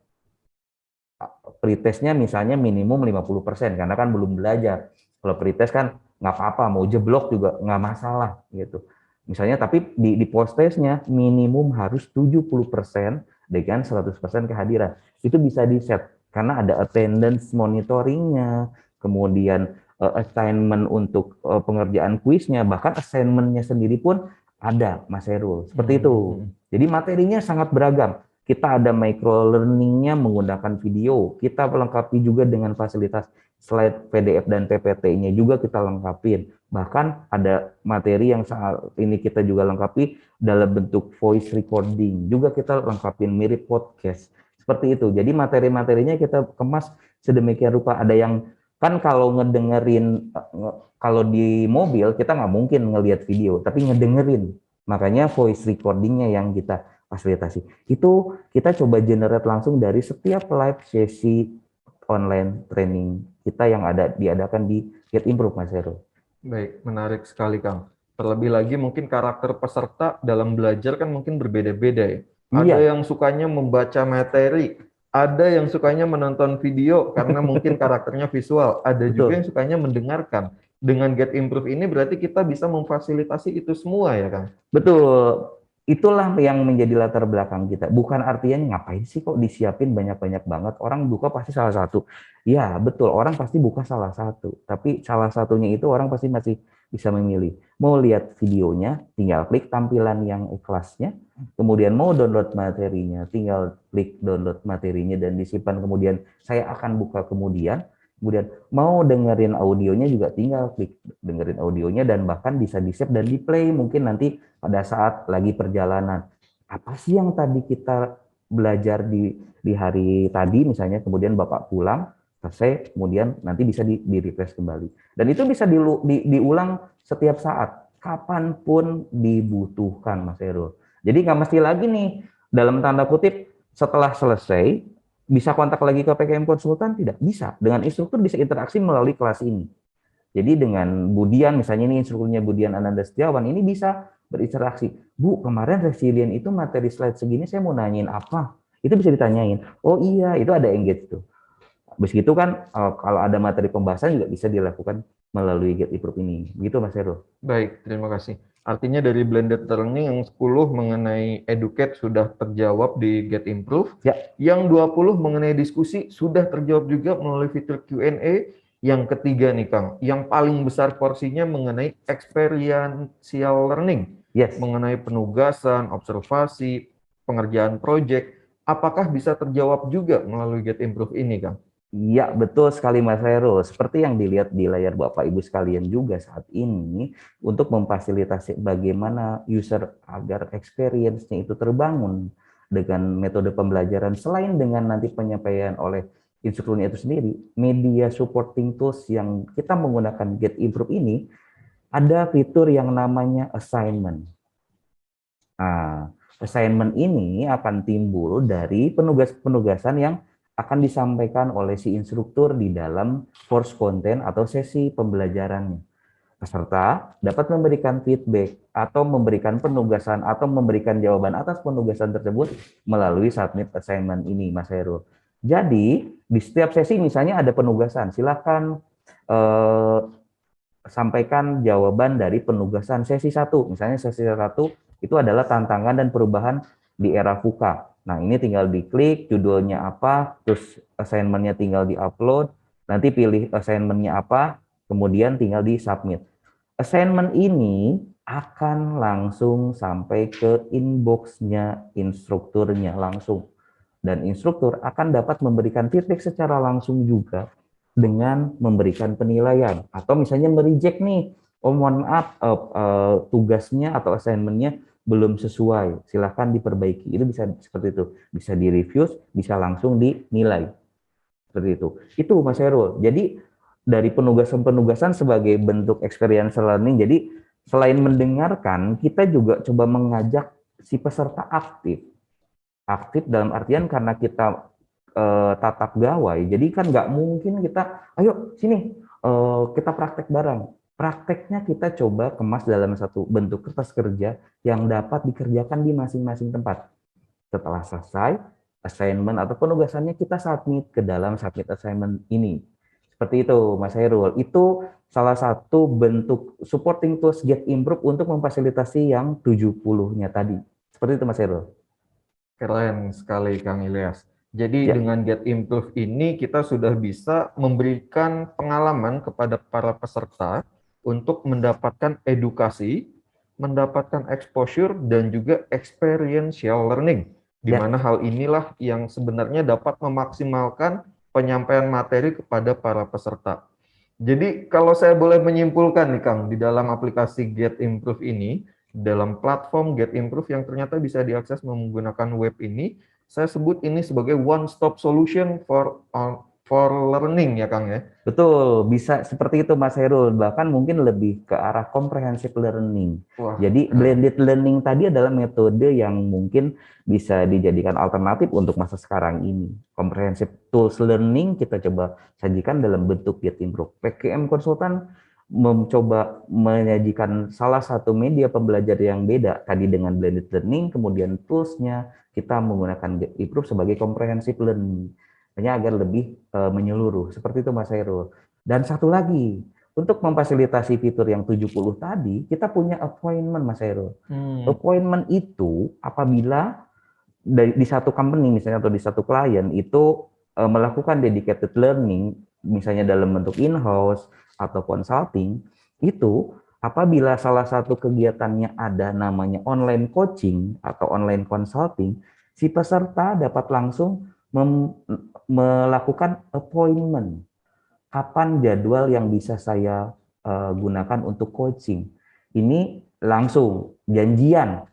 Speaker 2: Pretestnya misalnya minimum 50%, karena kan belum belajar. Kalau pretest kan nggak apa-apa, mau jeblok juga nggak masalah gitu. Misalnya, tapi di post-testnya minimum harus 70% dengan 100% kehadiran. Itu bisa di-set, karena ada attendance monitoringnya, kemudian assignment untuk pengerjaan kuisnya, bahkan assignment-nya sendiri pun ada, Mas Herul. Seperti itu. Jadi materinya sangat beragam. Kita ada micro learning-nya menggunakan video. Kita lengkapi juga dengan fasilitas slide PDF dan PPT-nya juga kita lengkapin. Bahkan ada materi yang saat ini kita juga lengkapi dalam bentuk voice recording. Juga kita lengkapin mirip podcast. Seperti itu. Jadi materi-materinya kita kemas sedemikian rupa. Ada yang kan kalau ngedengerin, kalau di mobil kita nggak mungkin ngelihat video, tapi ngedengerin. Makanya voice recording-nya yang kita fasilitasi. Itu kita coba generate langsung dari setiap live sesi online training kita yang diadakan di Get Improve, Mas Heru.
Speaker 1: Baik, menarik sekali, Kang. Terlebih lagi mungkin karakter peserta dalam belajar kan mungkin berbeda-beda ya. Ada yang sukanya membaca materi, ada yang sukanya menonton video karena mungkin karakternya visual, ada juga yang sukanya mendengarkan. Dengan Get Improve ini berarti kita bisa memfasilitasi itu semua ya, Kang?
Speaker 2: Betul. Itulah yang menjadi latar belakang kita. Bukan artinya ngapain sih kok disiapin banyak-banyak banget. Orang buka pasti salah satu. Ya, betul. Orang pasti buka salah satu. Tapi salah satunya itu orang pasti masih bisa memilih. Mau lihat videonya, tinggal klik tampilan yang ikhlasnya. Kemudian mau download materinya, tinggal klik download materinya dan disimpan. Kemudian saya akan buka kemudian. Kemudian mau dengerin audionya juga tinggal klik dengerin audionya dan bahkan bisa di-save dan di-play mungkin nanti pada saat lagi perjalanan. Apa sih yang tadi kita belajar di hari tadi misalnya, kemudian Bapak pulang, selesai, kemudian nanti bisa di-refresh kembali. Dan itu bisa diulang setiap saat, kapanpun dibutuhkan, Mas Heru. Jadi nggak mesti lagi nih, dalam tanda kutip, setelah selesai, bisa kontak lagi ke PKM Konsultan? Tidak, bisa. Dengan instruktur bisa interaksi melalui kelas ini. Jadi dengan Budian, misalnya ini instrukturnya Budian Ananda Setiawan, ini bisa berinteraksi. Bu, kemarin resilient itu materi slide segini, saya mau nanyain apa? Itu bisa ditanyain. Oh iya, itu ada engage tuh. Begitu kan kalau ada materi pembahasan juga bisa dilakukan melalui Get Improve ini. Begitu Mas Heru.
Speaker 1: Baik, terima kasih. Artinya dari blended learning yang 10 mengenai educate sudah terjawab di Get Improve.
Speaker 2: Ya.
Speaker 1: Yang 20 mengenai diskusi sudah terjawab juga melalui fitur Q&A. Yang ketiga nih Kang, yang paling besar porsinya mengenai experiential learning.
Speaker 2: Yes.
Speaker 1: Mengenai penugasan, observasi, pengerjaan proyek. Apakah bisa terjawab juga melalui Get Improve ini Kang?
Speaker 2: Ya, betul sekali Mas Heru. Seperti yang dilihat di layar Bapak Ibu sekalian juga saat ini, untuk memfasilitasi bagaimana user agar experience-nya itu terbangun dengan metode pembelajaran, selain dengan nanti penyampaian oleh instrukturnya itu sendiri, media supporting tools yang kita menggunakan Get Improve ini, ada fitur yang namanya assignment. Nah, assignment ini akan timbul dari penugasan yang akan disampaikan oleh si instruktur di dalam course content atau sesi pembelajarannya. Peserta dapat memberikan feedback atau memberikan penugasan atau memberikan jawaban atas penugasan tersebut melalui submit assignment ini, Mas Heru. Jadi, di setiap sesi misalnya ada penugasan, silakan sampaikan jawaban dari penugasan sesi 1. Misalnya sesi 1 itu adalah tantangan dan perubahan di era VUCA. Nah, ini tinggal diklik, judulnya apa, terus assignment-nya tinggal di-upload, nanti pilih assignment-nya apa, kemudian tinggal di-submit. Assignment ini akan langsung sampai ke inbox-nya instrukturnya langsung. Dan instruktur akan dapat memberikan feedback secara langsung juga dengan memberikan penilaian. Atau misalnya mereject nih, oh mohon maaf, tugasnya atau assignment-nya belum sesuai, silahkan diperbaiki. Itu bisa seperti itu, bisa di-review, bisa langsung dinilai. Seperti itu. Itu Mas Herul. Jadi dari penugasan-penugasan sebagai bentuk experiential learning, jadi selain mendengarkan, kita juga coba mengajak si peserta aktif. Aktif dalam artian karena kita tatap gawai, jadi kan nggak mungkin kita, ayo sini kita praktek bareng. Prakteknya kita coba kemas dalam satu bentuk kertas kerja yang dapat dikerjakan di masing-masing tempat. Setelah selesai, assignment atau penugasannya kita submit ke dalam submit assignment ini. Seperti itu, Mas Hairul. Itu salah satu bentuk supporting tools Get Improve untuk memfasilitasi yang 70-nya tadi. Seperti itu, Mas Hairul.
Speaker 1: Keren sekali, Kang Ilyas. Jadi
Speaker 2: Ya.
Speaker 1: dengan Get Improve ini kita sudah bisa memberikan pengalaman kepada para peserta untuk mendapatkan edukasi, mendapatkan exposure, dan juga experiential learning. Di mana hal inilah yang sebenarnya dapat memaksimalkan penyampaian materi kepada para peserta. Jadi kalau saya boleh menyimpulkan nih Kang, di dalam aplikasi Get Improve ini, dalam platform Get Improve yang ternyata bisa diakses menggunakan web ini, saya sebut ini sebagai one-stop solution for learning ya Kang ya.
Speaker 2: Betul, bisa seperti itu Mas Herul, bahkan mungkin lebih ke arah comprehensive learning.
Speaker 1: Wah,
Speaker 2: jadi blended learning tadi adalah metode yang mungkin bisa dijadikan alternatif untuk masa sekarang ini. Comprehensive tools learning kita coba sajikan dalam bentuk Get Improve. PKM Konsultan mencoba menyajikan salah satu media pembelajar yang beda tadi dengan blended learning, kemudian toolsnya kita menggunakan Get Improve sebagai comprehensive learning. Hanya agar lebih menyeluruh. Seperti itu Mas Hairul. Dan satu lagi, untuk memfasilitasi fitur yang 70 tadi, kita punya appointment Mas Hairul. Appointment itu apabila di satu company misalnya atau di satu klien itu melakukan dedicated learning, misalnya dalam bentuk in-house atau consulting, itu apabila salah satu kegiatannya ada namanya online coaching atau online consulting, si peserta dapat langsung melakukan appointment. Kapan jadwal yang bisa saya gunakan untuk coaching? Ini langsung janjian,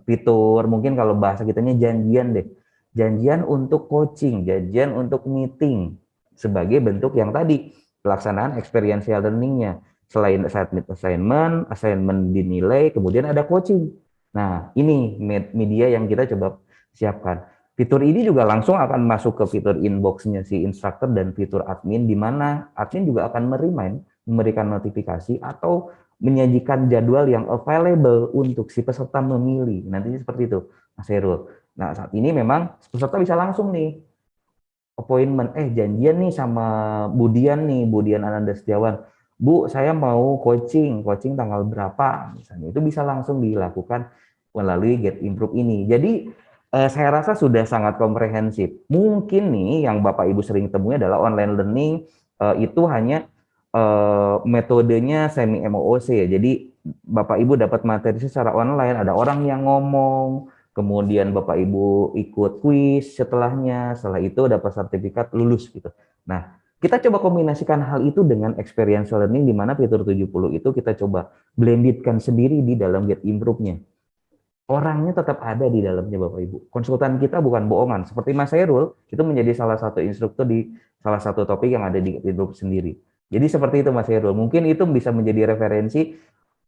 Speaker 2: fitur mungkin kalau bahasa kitanya janjian deh. Janjian untuk coaching, janjian untuk meeting sebagai bentuk yang tadi pelaksanaan experiential learning-nya. Selain submit assignment, assignment dinilai, kemudian ada coaching. Nah, ini media yang kita coba siapkan. Fitur ini juga langsung akan masuk ke fitur inbox-nya si instruktur dan fitur admin, di mana admin juga akan memberikan notifikasi atau menyajikan jadwal yang available untuk si peserta memilih. Nantinya seperti itu, Mas Herul. Nah, saat ini memang peserta bisa langsung nih appointment, janjian nih sama Budian nih, Budian Ananda Setiawan. Bu, saya mau coaching tanggal berapa misalnya. Itu bisa langsung dilakukan melalui Get Improve ini. Jadi saya rasa sudah sangat komprehensif. Mungkin nih yang Bapak Ibu sering temui adalah online learning itu hanya metodenya semi MOOC ya. Jadi Bapak Ibu dapat materi secara online, ada orang yang ngomong, kemudian Bapak Ibu ikut kuis setelah itu dapat sertifikat lulus gitu. Nah, kita coba kombinasikan hal itu dengan experiential learning di mana fitur 70 itu kita coba blendedkan sendiri di dalam Get Improve-nya. Orangnya tetap ada di dalamnya Bapak Ibu. Konsultan kita bukan bohongan. Seperti Mas Herul, itu menjadi salah satu instruktur di salah satu topik yang ada di Get Improve sendiri. Jadi seperti itu Mas Herul. Mungkin itu bisa menjadi referensi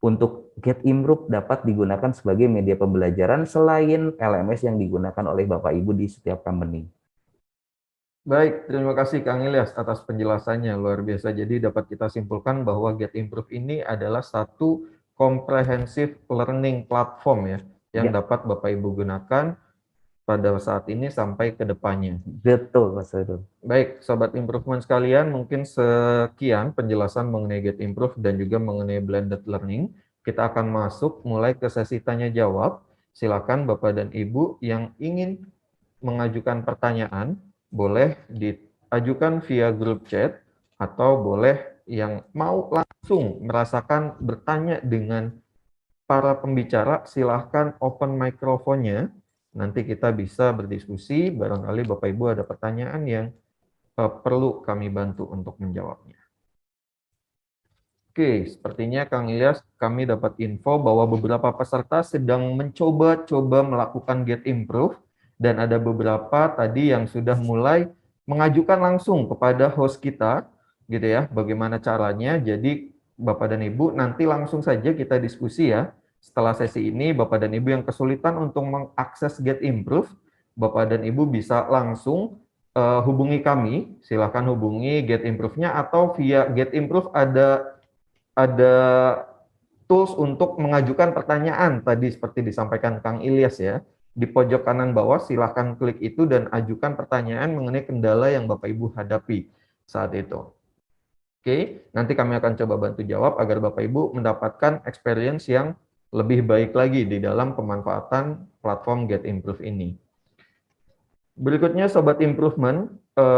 Speaker 2: untuk Get Improve dapat digunakan sebagai media pembelajaran selain LMS yang digunakan oleh Bapak Ibu di setiap company.
Speaker 1: Baik, terima kasih Kang Ilyas atas penjelasannya, luar biasa. Jadi dapat kita simpulkan bahwa Get Improve ini adalah satu comprehensive learning platform ya, yang dapat Bapak Ibu gunakan pada saat ini sampai ke depannya.
Speaker 2: Betul, Mas Herul.
Speaker 1: Baik, Sobat Improvement sekalian, mungkin sekian penjelasan mengenai Get Improve dan juga mengenai blended learning. Kita akan masuk mulai ke sesi tanya jawab. Silakan Bapak dan Ibu yang ingin mengajukan pertanyaan, boleh diajukan via grup chat, atau boleh yang mau langsung merasakan bertanya dengan para pembicara, silahkan open microphone-nya. Nanti kita bisa berdiskusi, barangkali Bapak Ibu ada pertanyaan yang perlu kami bantu untuk menjawabnya. Oke, sepertinya Kang Ilyas, kami dapat info bahwa beberapa peserta sedang mencoba-coba melakukan Get Improve, dan ada beberapa tadi yang sudah mulai mengajukan langsung kepada host kita, gitu ya, bagaimana caranya. Jadi Bapak dan Ibu nanti langsung saja kita diskusi ya. Setelah sesi ini, Bapak dan Ibu yang kesulitan untuk mengakses Get Improve, Bapak dan Ibu bisa langsung hubungi kami, silahkan hubungi Get Improve-nya, atau via Get Improve ada tools untuk mengajukan pertanyaan tadi seperti disampaikan Kang Ilyas ya. Di pojok kanan bawah silahkan klik itu dan ajukan pertanyaan mengenai kendala yang Bapak Ibu hadapi saat itu. Oke, nanti kami akan coba bantu jawab agar Bapak Ibu mendapatkan experience yang lebih baik lagi di dalam pemanfaatan platform Get Improve ini. Berikutnya Sobat Improvement,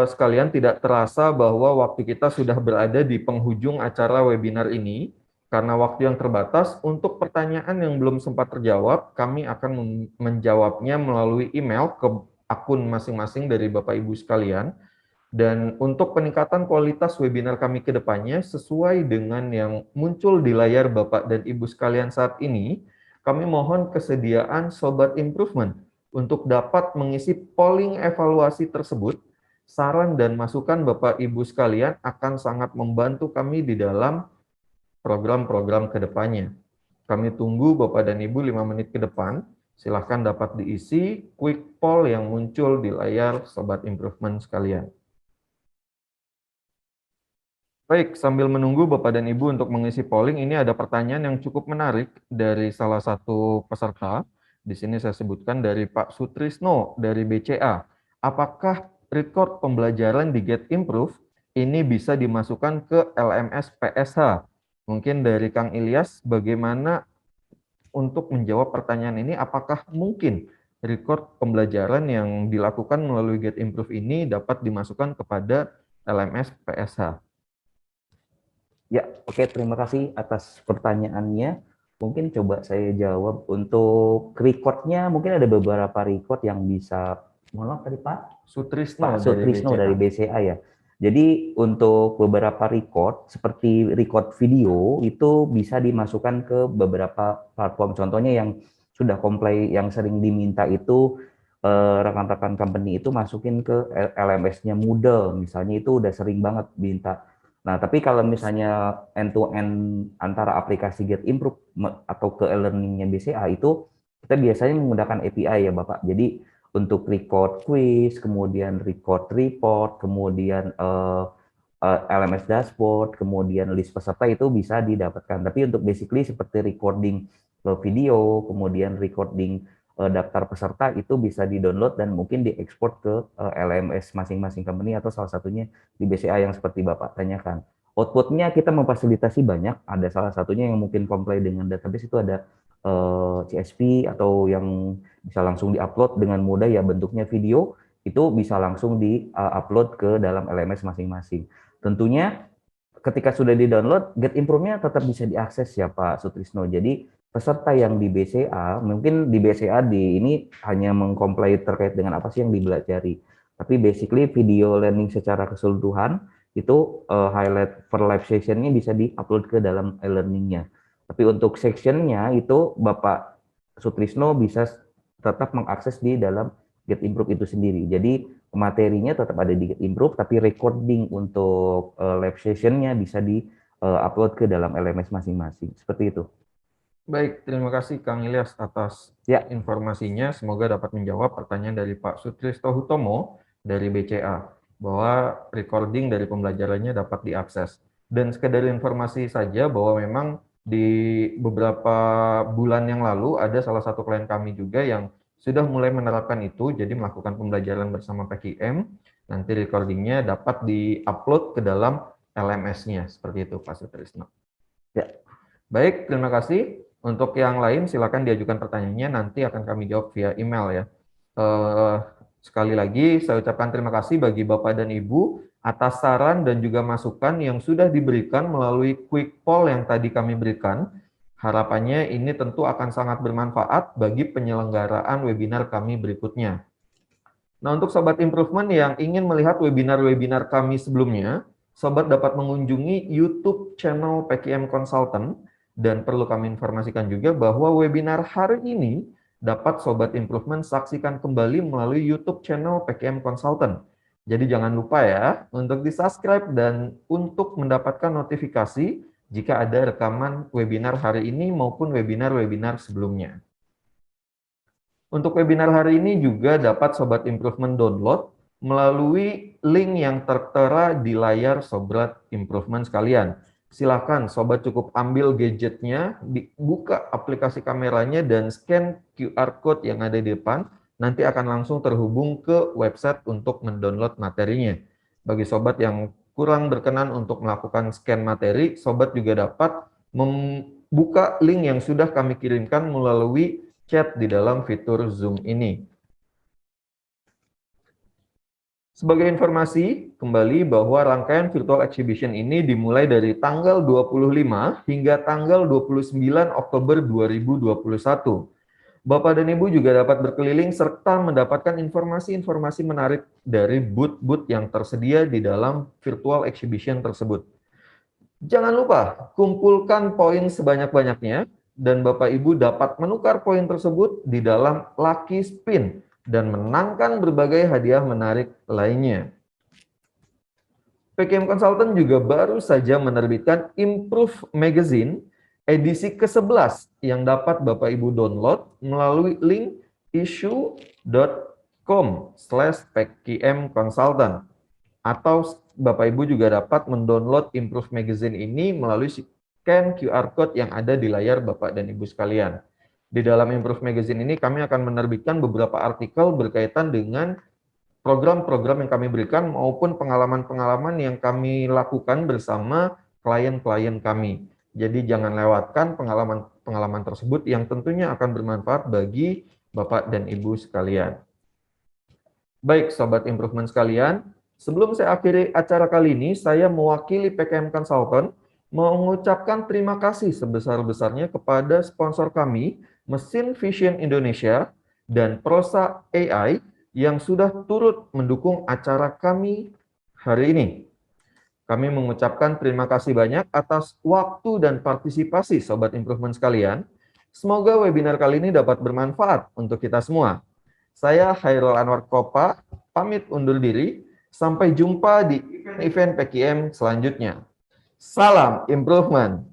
Speaker 1: sekalian tidak terasa bahwa waktu kita sudah berada di penghujung acara webinar ini. Karena waktu yang terbatas, untuk pertanyaan yang belum sempat terjawab, kami akan menjawabnya melalui email ke akun masing-masing dari Bapak Ibu sekalian. Dan untuk peningkatan kualitas webinar kami ke depannya, sesuai dengan yang muncul di layar Bapak dan Ibu sekalian saat ini, kami mohon kesediaan Sobat Improvement untuk dapat mengisi polling evaluasi tersebut. Saran dan masukan Bapak Ibu sekalian akan sangat membantu kami di dalam program-program ke depannya. Kami tunggu Bapak dan Ibu 5 menit ke depan. Silahkan dapat diisi quick poll yang muncul di layar Sobat Improvement sekalian. Baik, sambil menunggu Bapak dan Ibu untuk mengisi polling, ini ada pertanyaan yang cukup menarik dari salah satu peserta. Di sini saya sebutkan dari Pak Sutrisno dari BCA. Apakah record pembelajaran di Get Improve ini bisa dimasukkan ke LMS PSH? Mungkin dari Kang Ilyas, bagaimana untuk menjawab pertanyaan ini, apakah mungkin record pembelajaran yang dilakukan melalui Get Improve ini dapat dimasukkan kepada LMS PSH?
Speaker 2: Ya, oke, terima kasih atas pertanyaannya. Mungkin coba saya jawab untuk recordnya, mungkin ada beberapa record yang bisa, mohon maaf tadi Pak Sutrisno dari BCA ya. Jadi untuk beberapa record, seperti record video, itu bisa dimasukkan ke beberapa platform. Contohnya yang sudah komplain, yang sering diminta itu, rekan-rekan company itu masukin ke LMS-nya Moodle, misalnya itu udah sering banget minta. Nah, tapi kalau misalnya end-to-end antara aplikasi Get Improve atau ke e-learning-nya BCA itu, kita biasanya menggunakan API ya Bapak. Jadi untuk record quiz, kemudian record report, kemudian LMS dashboard, kemudian list peserta itu bisa didapatkan. Tapi untuk basically seperti recording video, kemudian recording daftar peserta itu bisa di-download dan mungkin diekspor ke LMS masing-masing company atau salah satunya di BCA yang seperti Bapak tanyakan. Outputnya kita memfasilitasi banyak, ada salah satunya yang mungkin comply dengan database itu ada CSV atau yang bisa langsung diupload dengan mudah ya bentuknya video, itu bisa langsung di-upload ke dalam LMS masing-masing. Tentunya ketika sudah di-download, Get Improve-nya tetap bisa diakses ya Pak Sutrisno. Jadi peserta yang di BCA, mungkin di BCA ini hanya mengcomply terkait dengan apa sih yang dibelajari. Tapi basically video learning secara keseluruhan itu highlight per live session-nya bisa di-upload ke dalam e-learning-nya. Tapi untuk section-nya itu Bapak Sutrisno bisa tetap mengakses di dalam Get Improve itu sendiri. Jadi materinya tetap ada di Get Improve, tapi recording untuk live session-nya bisa di-upload ke dalam LMS masing-masing. Seperti itu.
Speaker 1: Baik, terima kasih Kang Ilyas atas informasinya. Semoga dapat menjawab pertanyaan dari Pak Sutrisno Hutomo dari BCA, bahwa recording dari pembelajarannya dapat diakses. Dan sekedar informasi saja bahwa memang di beberapa bulan yang lalu ada salah satu klien kami juga yang sudah mulai menerapkan itu, jadi melakukan pembelajaran bersama PKM, nanti recordingnya dapat di-upload ke dalam LMS-nya, seperti itu Pak Sutrisno.
Speaker 2: Ya.
Speaker 1: Baik, terima kasih. Untuk yang lain, silakan diajukan pertanyaannya, nanti akan kami jawab via email ya. Sekali lagi, saya ucapkan terima kasih bagi Bapak dan Ibu atas saran dan juga masukan yang sudah diberikan melalui quick poll yang tadi kami berikan. Harapannya ini tentu akan sangat bermanfaat bagi penyelenggaraan webinar kami berikutnya. Nah, untuk Sobat Improvement yang ingin melihat webinar-webinar kami sebelumnya, Sobat dapat mengunjungi YouTube channel PKM Consultant. Dan perlu kami informasikan juga bahwa webinar hari ini dapat Sobat Improvement saksikan kembali melalui YouTube channel PKM Consultant. Jadi jangan lupa ya untuk di-subscribe dan untuk mendapatkan notifikasi jika ada rekaman webinar hari ini maupun webinar-webinar sebelumnya. Untuk webinar hari ini juga dapat Sobat Improvement download melalui link yang tertera di layar Sobat Improvement sekalian. Silakan Sobat cukup ambil gadgetnya, buka aplikasi kameranya dan scan QR code yang ada di depan, nanti akan langsung terhubung ke website untuk mendownload materinya. Bagi Sobat yang kurang berkenan untuk melakukan scan materi, Sobat juga dapat membuka link yang sudah kami kirimkan melalui chat di dalam fitur Zoom ini. Sebagai informasi, kembali bahwa rangkaian virtual exhibition ini dimulai dari tanggal 25 hingga tanggal 29 Oktober 2021. Bapak dan Ibu juga dapat berkeliling serta mendapatkan informasi-informasi menarik dari booth-booth yang tersedia di dalam virtual exhibition tersebut. Jangan lupa, kumpulkan poin sebanyak-banyaknya dan Bapak Ibu dapat menukar poin tersebut di dalam Lucky Spin dan menangkan berbagai hadiah menarik lainnya. PKM Consultant juga baru saja menerbitkan Improve Magazine edisi ke-11 yang dapat Bapak Ibu download melalui link issue.com/pkmconsultant. Atau Bapak Ibu juga dapat mendownload Improve Magazine ini melalui scan QR Code yang ada di layar Bapak dan Ibu sekalian. Di dalam Improve Magazine ini kami akan menerbitkan beberapa artikel berkaitan dengan program-program yang kami berikan maupun pengalaman-pengalaman yang kami lakukan bersama klien-klien kami. Jadi jangan lewatkan pengalaman-pengalaman tersebut yang tentunya akan bermanfaat bagi Bapak dan Ibu sekalian. Baik, Sobat Improvement sekalian, sebelum saya akhiri acara kali ini, saya mewakili PKM Consultant mengucapkan terima kasih sebesar-besarnya kepada sponsor kami, Mesin Vision Indonesia dan Prosa AI yang sudah turut mendukung acara kami hari ini. Kami mengucapkan terima kasih banyak atas waktu dan partisipasi Sobat Improvement sekalian. Semoga webinar kali ini dapat bermanfaat untuk kita semua. Saya Hairul Anwar Kopa, pamit undur diri. Sampai jumpa di event PKM selanjutnya. Salam Improvement.